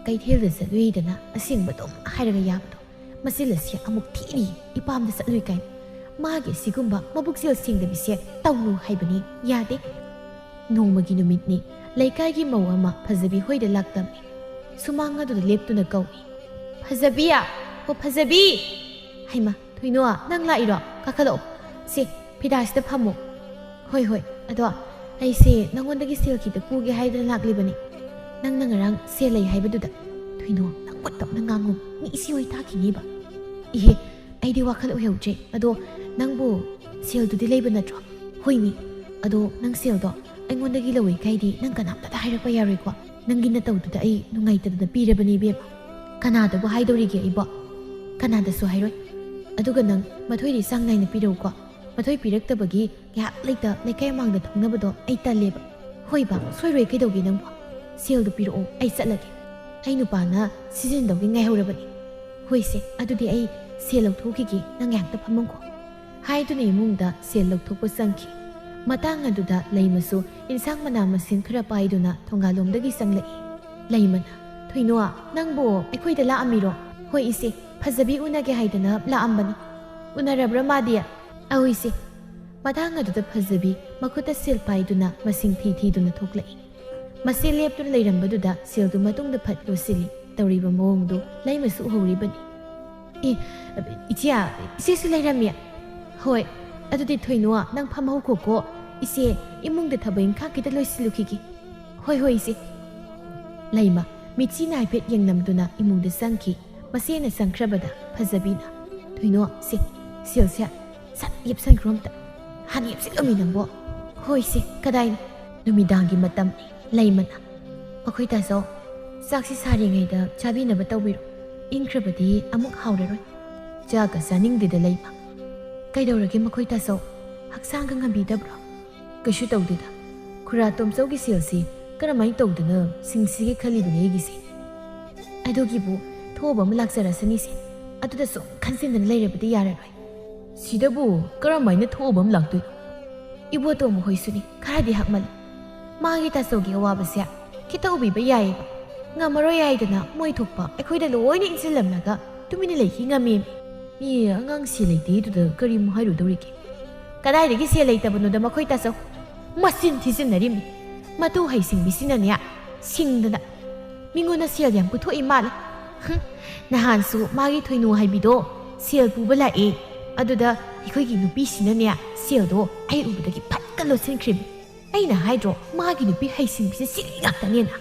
ꯀꯩꯊꯦꯜꯗ ꯆꯠꯂꯨꯏꯗꯅ ꯑꯁꯦꯡꯕ ꯑꯗꯨꯝ ꯍꯥꯏꯔꯒ ꯌꯥꯕꯗꯣ ꯃꯆꯤꯜ ꯑꯁꯤ ꯑꯃꯨꯛ ꯊꯤꯔꯤ ꯏꯄꯥꯝꯗ ꯆꯠꯂꯨꯏ ꯀꯥꯏꯅ ꯃꯥꯒꯤ ꯁꯤꯒꯨꯝꯕ ꯃꯕꯨꯛꯆꯦꯜ ꯁꯦꯡꯗꯕꯤꯁꯦ ꯇꯧꯅꯨ ꯍꯥꯏꯕꯅꯤ ꯌꯥꯗꯦ ꯅꯣꯡꯃꯒꯤ ꯅꯨꯃꯤꯠꯅꯤ ꯂꯩꯀꯥꯏꯒꯤ ꯃꯧ ꯑꯃ ꯐꯖꯕꯤ ꯍꯣꯏꯗ ꯂꯥꯛꯇꯝꯃꯤ ꯁꯨꯃꯥꯡ ꯑꯗꯨꯗ ꯂꯦꯞꯇꯨꯅ ꯀꯧꯏ ꯐꯖꯕꯤꯌꯥ ꯍꯣ ꯐꯖꯕꯤ ꯍꯩꯃ ꯊꯣꯏꯅꯣ ꯅꯪ ꯂꯥꯛꯏꯔꯣ ꯀꯥꯈꯠꯂꯛꯑꯣ ꯁꯦ ꯐꯤꯗꯥꯁꯤꯗ ꯐꯝꯃꯣ ꯍꯣꯏ ꯑꯗꯣ ꯑꯩꯁꯦ ꯅꯪꯉꯣꯟꯗꯒꯤ ꯁꯦꯜ ꯈꯤꯇ ꯄꯨꯒꯦ ꯍꯥꯏꯗꯅ ꯂꯥꯛꯂꯤꯕꯅꯤ ꯅꯪꯅ ꯉꯔꯥꯡ ꯁꯦꯜ ꯂꯩ ꯍꯥꯏꯕꯗꯨꯗ ꯊꯣꯏꯅꯣ ꯅꯪ ꯇꯞꯅ ꯉꯥꯡꯉꯨ ꯃꯤ ꯏꯁꯤ ꯍꯣꯏ ꯇꯥꯈꯤꯅꯤꯕ ꯑꯩꯗꯤ ꯋꯥꯈꯜ ꯑꯣꯏꯍꯧꯗ꯭ꯔꯦ ꯑꯗꯣ ꯅꯪꯕꯨ ꯁꯦꯜꯗꯨꯗꯤ ꯂꯩꯕ ꯅꯠꯇ꯭ꯔꯣ ꯍꯣꯏꯅꯤ ꯑꯗꯣ ꯅꯪ ꯁꯦꯜꯗꯣ ꯑꯩꯉꯣꯟꯗꯒꯤ ꯂꯧꯋꯦ ꯀꯥꯏꯗꯤ ꯅꯪ ꯀꯅꯥꯝꯇꯗ ꯍꯥꯏꯔꯛꯄ ꯌꯥꯔꯣꯏꯀꯣ ꯅꯪꯒꯤ ꯅꯇꯧꯗꯨꯗ ꯑꯩ ꯅꯨꯡꯉꯥꯏꯇꯗꯅ ꯄꯤꯔꯕꯅꯤ ꯏꯕꯦꯝꯃ ꯀꯅꯥꯗꯕꯨ ꯍꯥꯏꯗꯧꯔꯤꯒꯦ ꯑꯩꯕꯣ ꯀꯅꯥꯗꯁꯨ ꯍꯥꯏꯔꯣꯏ ꯑꯗꯨꯒ ꯅꯪ ꯃꯊꯣꯏꯗꯤ ꯆꯥꯡ ꯅꯥꯏꯅ ꯄꯤꯔꯧꯀꯣ ꯃꯊꯣꯏ ꯄꯤꯔꯛꯇꯕꯒꯤ ꯉꯥꯏꯍꯥꯛ ꯂꯩꯇ ꯂꯩꯀꯥꯏ ꯃꯥꯡꯗ ꯊꯣꯡꯅꯕꯗꯣ ꯑꯩ ꯇꯜꯂꯦꯕ ꯍꯣꯏ ꯕꯥ ꯁꯣꯏꯔꯣꯏ ꯀꯩꯗꯧꯒꯦ ꯅꯪꯕꯣ ꯁꯦꯜꯗꯣ ꯄꯤꯔꯛꯑꯣ ꯑꯩ ꯆꯠꯂꯒꯦ ꯑꯩ ꯅꯨꯄꯥꯅ ꯁꯤꯖꯤꯟꯅꯗꯧꯒꯤ ꯉꯥꯏꯍꯧꯔꯕꯅꯤ ꯍꯣꯏꯁꯦ ꯑꯗꯨꯗꯤ ꯑꯩ ꯁꯦꯜ ꯂꯧꯊꯣꯛꯈꯤꯒꯦ ꯅꯪ ꯉꯥꯏꯍꯥꯛꯇ ꯐꯝꯃꯝꯀꯣ ꯍꯥꯏꯗꯨꯅ ꯏꯃꯨꯡꯗ ꯁꯦꯜ ꯂꯧꯊꯣꯛꯄ ꯆꯪꯈꯤ ꯃꯇꯥꯡ ꯑꯗꯨꯗ ꯂꯩꯃꯁꯨ ꯏꯟꯁꯥꯡ ꯃꯅꯥ ꯃꯁꯤꯡ ꯈꯔ ꯄꯥꯏꯗꯨꯅ ꯊꯣꯡꯒꯥꯜꯂꯣꯝꯗꯒꯤ ꯆꯪꯂꯛꯏ ꯂꯩꯃꯅ ꯊꯣꯏꯅꯣ ꯅꯪꯕꯨ ꯑꯩꯈꯣꯏꯗ ꯂꯥꯛꯑꯝꯃꯤꯔꯣ ꯍꯣꯏ ꯏꯆꯦ ꯐꯖꯕꯤ ꯎꯅꯒꯦ ꯍꯥꯏꯗꯅ ꯂꯥꯛꯑꯝꯕꯅꯤ ꯎꯅꯔꯕ꯭ꯔꯥ ꯃꯥꯗꯤ ꯑꯧ ꯏꯆꯦ ꯃꯇꯥꯡ ꯑꯗꯨꯗ ꯐꯖꯕꯤ ꯃꯈꯨꯠꯇ ꯁꯦꯜ ꯄꯥꯏꯗꯨꯅ ꯃꯁꯤꯡ ꯊꯤꯗꯨꯅ ꯊꯣꯛꯂꯛꯏ ꯃꯁꯤ ꯂꯦꯞꯇꯨꯅ ꯂꯩꯔꯝꯕꯗꯨꯗ ꯁꯦꯜꯗꯨ ꯃꯇꯨꯡꯗ ꯐꯠ ꯂꯣꯠꯁꯤꯜꯂꯤ ꯇꯧꯔꯤꯕ ꯃꯑꯣꯡꯗꯨ ꯂꯩꯃꯁꯨ ꯎꯍꯧꯔꯤꯕꯅꯤ ꯏꯆꯦꯁꯨ ꯂꯩꯔꯝꯃꯤ ꯍꯣꯏ ꯑꯗꯨꯗꯤ ꯊꯣꯏꯅꯣ ꯅꯪ ꯐꯝꯍꯧꯈꯣꯀꯣ ꯏꯆꯦ ꯏꯃꯨꯡꯗ ꯊꯕꯛ ꯏꯪꯈꯥꯡ ꯈꯤꯇ ꯂꯣꯏꯁꯤꯜꯂꯨꯈꯤꯒꯦ ꯍꯣꯏ ꯏꯆꯦ ꯂꯩꯃ ꯃꯤꯠꯆꯤꯅ ꯍꯥꯏꯐꯦꯠ ꯌꯦꯡꯂꯝꯗꯨꯅ ꯏꯃꯨꯡꯗ ꯆꯪꯈꯤ ꯃꯆꯦꯅ ꯆꯪꯈ꯭ꯔꯕꯗ ꯐꯖꯕꯤꯅ ꯊꯣꯏꯅꯣ ꯁꯦꯜꯁꯦ ꯁꯠ ꯌꯦꯞꯁꯟꯈ꯭ꯔꯣ ꯑꯝꯇ ꯍꯥꯟꯅ ꯌꯦꯞꯁꯤꯜꯂꯝꯃꯤ ꯅꯪꯕꯣ ꯍꯣꯏ ꯏꯆꯦ ꯀꯗꯥꯏꯅꯣ ꯅꯨꯃꯤꯗꯥꯡꯒꯤ ꯃꯇꯝꯅꯤ ꯂꯩꯃꯅ ꯑꯩꯈꯣꯏ ꯇꯥꯆꯧ ꯆꯥꯛꯁꯤ ꯁꯥꯔꯤꯉꯩꯗ ꯆꯥꯕꯤꯅꯕ ꯇꯧꯕꯤꯔꯣ ꯏꯪꯈ꯭ꯔꯕꯗꯤ ꯑꯃꯨꯛ ꯍꯥꯎꯔꯔꯣই ꯆꯥꯛꯀ ꯆꯥꯅꯤꯡꯗꯦꯗ ꯂꯩꯃ ꯀꯩꯗꯧꯔꯒꯦ ꯃꯈꯣꯏ ꯇꯥꯆꯧ ꯍꯛꯆꯥꯡꯒ ꯉꯝꯕꯤꯗꯕ꯭ꯔꯣ ꯀꯩꯁꯨ ꯇꯧꯗꯦꯗ ꯈꯨꯔꯥ ꯇꯣꯝꯆꯧꯒꯤ ꯁꯦꯜꯁꯤ ꯀꯔꯝꯍꯥꯏꯅ ꯇꯧꯗꯅ ꯁꯤꯡꯁꯤꯒꯦ ꯈꯜꯂꯤꯕꯅꯤ ꯑꯩꯒꯤꯁꯦ ꯑꯗꯨꯒꯤꯕꯨ ꯊꯣꯛꯑꯕ ꯑꯃ ꯂꯥꯛꯆꯔꯁꯅꯤꯁꯦ ꯑꯗꯨꯗ ꯁꯨꯝ ꯈꯟꯖꯤꯟꯗꯅ ꯂꯩꯔꯕꯗꯤ ꯌꯥꯔꯔꯣꯏ ꯁꯤꯗꯕꯨ ꯀꯔꯝꯍꯥꯏꯅ ꯊꯣꯛꯑꯕ ꯑꯃ ꯂꯥꯛꯇꯣꯏꯅꯣ ꯏꯕꯣꯇꯣꯝꯕ ꯍꯣꯏꯁꯨꯅꯤ ꯈꯔꯗꯤ ꯍꯛꯃꯜꯂꯤ ꯃꯥꯒꯤ ꯇꯥꯆꯧꯒꯤ ꯑꯋꯥꯕꯁꯦ ꯈꯤꯇ ꯎꯕꯤꯕ ꯌꯥꯏꯌꯦꯕ ꯉꯝꯃꯔꯣꯏ ꯍꯥꯏꯗꯅ ꯃꯣꯏ ꯊꯣꯛꯄ ꯑꯩꯈꯣꯏꯗ ꯂꯣꯏꯅ ꯏꯟꯁꯤꯜꯂꯝꯂꯒ ꯇꯨꯃꯤꯟꯅ ꯂꯩꯈꯤ ꯉꯝꯃꯦꯃꯤ ꯃꯤ ꯑꯉꯥꯡ ꯁꯦꯜ ꯂꯩꯇꯦꯗꯨꯗ ꯀꯔꯤꯃꯨ ꯍꯥꯏꯔꯨꯗꯧꯔꯤꯒꯦ ꯀꯗꯥꯏꯗꯒꯤ ꯁꯦꯜ ꯂꯩꯇꯕꯅꯣꯗ ꯃꯈꯣꯏ ꯇꯥꯆꯧ ꯃꯆꯤꯟ ꯊꯤꯖꯤꯟꯅꯔꯤꯝꯅꯤ ꯃꯇꯨ ꯍꯩꯁꯤꯡꯕꯤꯁꯤꯅꯅꯦ ꯁꯤꯡꯗꯅ ꯃꯤꯉꯣꯟꯗ ꯁꯦꯜ ꯌꯥꯝ ꯄꯨꯊꯣꯛꯏ ꯃꯥꯜꯂꯦ ꯅꯍꯥꯟꯁꯨ ꯃꯥꯒꯤ ꯊꯣꯏꯅꯨ ꯍꯥꯏꯕꯤꯗꯣ ꯁꯦꯜ ꯄꯨꯕ ꯂꯥꯛꯑꯦ ꯑꯗꯨꯗ ꯑꯩꯈꯣꯏꯒꯤ ꯅꯨꯄꯤꯁꯤꯅꯅꯦ ꯁꯦꯜꯗꯣ ꯑꯩ ꯎꯕꯗꯒꯤ ꯐꯠꯀ ꯂꯣꯠꯁꯤꯟꯈ꯭ꯔꯤꯕꯅꯤ ꯑꯩꯅ ꯍꯥꯏꯗ꯭ꯔꯣ ꯃꯥꯒꯤ ꯅꯨꯄꯤ ꯍꯩꯁꯤꯡꯕꯤꯁꯦ ꯁꯤꯔꯤ ꯉꯥꯛꯇꯅꯦꯅ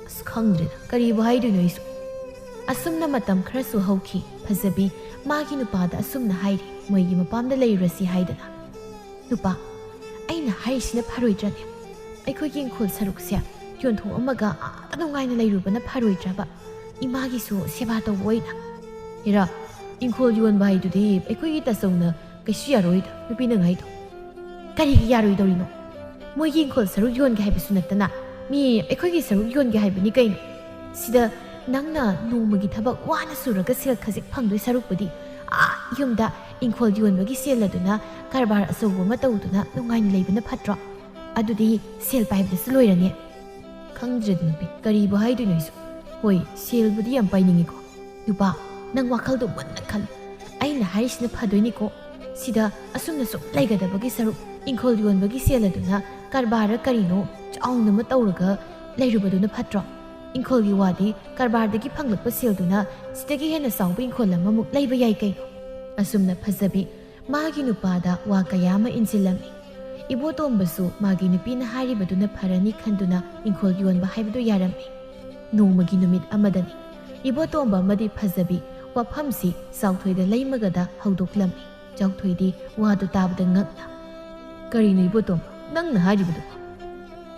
ꯑꯁ ꯈꯪꯗ꯭ꯔꯦꯗ ꯀꯔꯤꯕꯨ ꯍꯥꯏꯗꯣꯏꯅꯣ ꯑꯩꯁꯨ ꯑꯁꯨꯝꯅ ꯃꯇꯝ ꯈꯔꯁꯨ ꯍꯧꯈꯤ ꯐꯖꯕꯤ ꯃꯥꯒꯤ ꯅꯨꯄꯥꯗ ꯑꯁꯨꯝꯅ ꯍꯥꯏꯔꯤ ꯃꯣꯏꯒꯤ ꯃꯄꯥꯝꯗ ꯂꯩꯔꯨꯔꯁꯤ ꯍꯥꯏꯗꯅ ꯅꯨꯄꯥ ꯑꯩꯅ ꯍꯥꯏꯔꯤꯁꯤꯅ ꯐꯔꯣꯏꯗ꯭ꯔꯅꯦ ꯑꯩꯈꯣꯏꯒꯤ ꯏꯪꯈꯣꯜ ꯁꯔꯨꯛꯁꯦ ꯌꯣꯟꯊꯣꯛꯑꯝꯃꯒ ꯑꯥꯗ ꯅꯨꯡꯉꯥꯏꯅ ꯂꯩꯔꯨꯕꯅ ꯐꯔꯣꯏꯗ꯭ꯔꯕ ꯏꯃꯥꯒꯤꯁꯨ ꯁꯦꯕꯥ ꯇꯧꯕ ꯑꯣꯏꯅ ꯏꯔꯥ ꯏꯪꯈꯣꯜ ꯌꯣꯟꯕ ꯍꯥꯏꯗꯨꯗꯤ ꯑꯩꯈꯣꯏꯒꯤ ꯇꯥꯆꯧꯅ ꯀꯩꯁꯨ ꯌꯥꯔꯣꯏꯗ ꯅꯨꯄꯤ ꯅꯪ ꯍꯥꯏꯗꯣ ꯀꯔꯤꯒꯤ ꯌꯥꯔꯣꯏꯗꯧꯔꯤꯅꯣ ꯃꯣꯏꯒꯤ ꯏꯪꯈꯣꯜ ꯁꯔꯨꯛ ꯌꯣꯟꯒꯦ ꯍꯥꯏꯕꯁꯨ ꯅꯠꯇꯅ ꯃꯤ ꯑꯩꯈꯣꯏꯒꯤ ꯁꯔꯨꯛ ꯌꯣꯟꯒꯦ ꯍꯥꯏꯕꯅꯤ ꯀꯩꯅꯣ ꯁꯤꯗ ꯅꯪꯅ ꯅꯣꯡꯃꯒꯤ ꯊꯕꯛ ꯋꯥꯅ ꯁꯨꯔꯒ ꯁꯦꯜ ꯈꯖꯤꯛ ꯐꯪꯗꯣꯏ ꯁꯔꯨꯛꯄꯨꯗꯤ ꯌꯨꯝꯗ ꯏꯪꯈꯣꯜ ꯌꯣꯟꯕꯒꯤ ꯁꯦꯜ ꯑꯗꯨꯅ ꯀꯔꯕꯥꯔ ꯑꯆꯧꯕ ꯑꯃ ꯇꯧꯗꯨꯅ ꯅꯨꯡꯉꯥꯏꯅ ꯂꯩꯕꯅ ꯐꯠꯇ꯭ꯔꯣ ꯑꯗꯨꯗꯤ ꯁꯦල් ꯄꯥꯏꯕꯗꯁꯨ ꯂꯣꯏꯔꯅꯤ ꯈꯪꯗ꯭ꯔꯦꯗ ꯅꯨꯄꯤ ꯀꯔꯤꯕꯨ ꯍꯥꯏꯗꯣꯏꯅꯣ ꯑꯩꯁꯨ ꯍꯣꯏ ꯁꯦꯜꯕꯨꯗꯤ ꯌꯥꯝ ꯄꯥꯏꯅꯤꯡꯉꯤꯀꯣ ꯅꯨꯄꯥ ꯅꯪ ꯋꯥꯈꯜꯗꯣ ꯃꯨꯟꯅ ꯈꯜꯂꯨ ꯑꯩꯅ ꯍꯥꯏꯔꯤꯁꯤꯅ ꯐꯗꯣꯏꯅꯤꯀꯣ ꯁꯤꯗ ꯑꯁꯨꯝꯅ ꯁꯨꯝ ꯂꯩꯒꯗꯕꯒꯤ ꯁꯔꯨꯛ ꯏꯪꯈꯣꯜ ꯌꯣꯟꯕꯒꯤ ꯁꯦꯜ ꯑꯗꯨꯅ ꯀꯔꯕꯥꯔ ꯀꯔꯤꯅꯣ ꯆꯥꯎꯅ ꯑꯃ ꯇꯧꯔꯒ ꯂꯩꯔꯨꯕꯗꯨꯅ ꯐꯠꯇ꯭ꯔꯣ ꯏꯪꯈꯣꯜꯒꯤ ꯋꯥꯗꯤ ꯀꯔꯕꯥꯔꯗꯒꯤ ꯐꯪꯂꯛꯄ ꯁꯦꯜꯗꯨꯅ ꯁꯤꯗꯒꯤ ꯍꯦꯟꯅ ꯆꯥꯎꯕ ꯏꯪꯈꯣꯜ ꯑꯃꯃꯨꯛ ꯂꯩꯕ ꯌꯥꯏ ꯀꯩꯅꯣ ꯑꯁꯨꯝꯅ ꯐꯖꯕꯤ ꯃꯥꯒꯤ ꯅꯨꯄꯥꯗ ꯋꯥ ꯀꯌా ꯑꯃ ꯏꯟꯁꯤꯜꯂꯝꯃꯤ ꯏꯕꯣꯇꯣꯝꯕꯁꯨ ꯃꯥꯒꯤ ꯅꯨꯄꯤꯅ ꯍꯥꯏꯔꯤꯕꯗꯨꯅ ꯐꯔꯅꯤ ꯈꯟꯗꯨꯅ ꯏꯪꯈꯣꯜ ꯌꯣꯟꯕ ꯍꯥꯏꯕꯗꯨ ꯌꯥꯔꯝꯃꯤ ꯅꯣꯡꯃꯒꯤ ꯅꯨꯃꯤꯠ ꯑꯃꯗꯅꯤ ꯏꯕꯣꯇꯣꯝꯕ ꯑꯃꯗꯤ ꯐꯖꯕꯤ ꯋꯥꯐꯝꯁꯤ ꯆꯥꯎꯊꯣꯏꯗ ꯂꯩꯃꯒꯗ ꯍꯧꯗꯣꯛꯂꯝꯃꯤ ꯆꯥꯎꯊꯣꯏꯗꯤ ꯋꯥꯗꯨ ꯇꯥꯕꯗ ꯉꯛꯅ ꯀꯔꯤꯅꯣ ꯏꯕꯣꯇꯣꯝꯕ ꯅꯪꯅ ꯍꯥꯏꯔꯤꯕꯗꯨ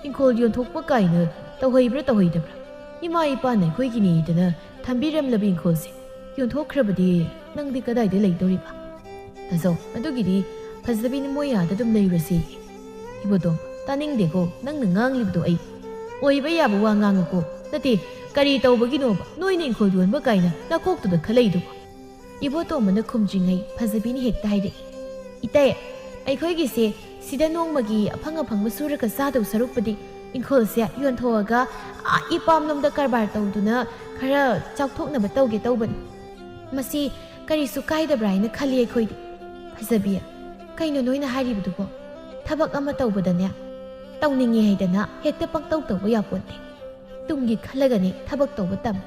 ꯏꯪꯈꯣꯜ ꯌꯣꯟꯊꯣꯛꯄ ꯀꯥꯏꯅ ꯇꯧꯍꯩꯕ꯭ꯔꯥ ꯇꯧꯍꯩꯗꯕ꯭ꯔꯥ ꯏꯃꯥ ꯏꯄꯥꯅ ꯑꯩꯈꯣꯏꯒꯤꯅꯤꯗꯅ ꯊꯝꯕꯤꯔꯝꯂꯕ ꯏꯪꯈꯣꯜꯁꯦ ꯌꯣꯟꯊꯣꯛꯈ꯭ꯔꯕꯗꯤ ꯅꯪꯗꯤ ꯀꯗꯥꯏꯗ ꯂꯩꯗꯧꯔꯤꯕ ꯇꯥꯆꯧ ꯑꯗꯨꯒꯤꯗꯤ ꯐꯖꯕꯤꯅ ꯃꯣꯏ ꯑꯥꯗ ꯑꯗꯨꯝ ꯂꯩꯔꯨꯔꯁꯤ ꯏꯕꯣꯇꯣꯝꯕ ꯇꯥꯅꯤꯡꯗꯦꯀꯣ ꯅꯪꯅ ꯉꯥꯡꯂꯤꯕꯗꯣ ꯑꯩ ꯑꯣꯏꯕ ꯌꯥꯕ ꯋꯥ ꯉꯥꯡꯉꯨꯀꯣ ꯅꯠꯇꯦ ꯀꯔꯤ ꯇꯧꯕꯒꯤꯅꯣꯕ ꯅꯣꯏꯅ ꯏꯪꯈꯣꯜ ꯌꯣꯟꯕ ꯀꯥꯏꯅ ꯅꯀꯣꯛꯇꯨꯗ ꯈꯜꯂꯛꯏꯗꯨꯕ ꯏꯕꯣꯇꯣꯝꯕꯅ ꯈꯨꯝꯗ꯭ꯔꯤꯉꯩ ꯐꯖꯕꯤꯅ ꯍꯦꯛꯇ ꯍꯥꯏꯔꯛꯏ ꯏꯇꯩ ꯑꯩꯈꯣꯏꯒꯤꯁꯦ ꯁꯤꯗ ꯅꯣꯡꯃꯒꯤ ꯑꯐꯪ ꯑꯐꯪꯕ ꯁꯨꯔꯒ ꯆꯥꯗꯧ ꯁꯔꯨꯛꯄꯨꯗꯤ ꯏꯪꯈꯣꯜꯁꯦ ꯌꯣꯟꯊꯣꯛꯑꯒ ꯏꯄꯥꯝꯂꯣꯝꯗ ꯀꯔꯕꯥꯔ ꯇꯧꯗꯨꯅ ꯈꯔ ꯆꯥꯎꯊꯣꯛꯅꯕ ꯇꯧꯒꯦ ꯇꯧꯕꯅꯤ ꯃꯁꯤ ꯀꯔꯤꯁꯨ ꯀꯥꯏꯗꯕ꯭ꯔꯥ ꯍꯥꯏꯅ ꯈꯜꯂꯤ ꯑꯩꯈꯣꯏꯗꯤ ꯐꯖꯕꯤ ꯀꯩꯅꯣ ꯅꯣꯏꯅ ꯍꯥꯏꯔꯤꯕꯗꯨꯕꯣ ꯊꯕꯛ ꯑꯃ ꯇꯧꯕꯗꯅꯦ ꯇꯧꯅꯤꯡꯉꯦ ꯍꯥꯏꯗꯅ ꯍꯦꯛꯇ ꯄꯪꯇꯧ ꯇꯧꯕ ꯌꯥꯄꯣꯟꯇꯦ ꯇꯨꯡꯒꯤ ꯈꯜꯂꯒꯅꯦ ꯊꯕꯛ ꯇꯧꯕ ꯇꯝꯃꯨ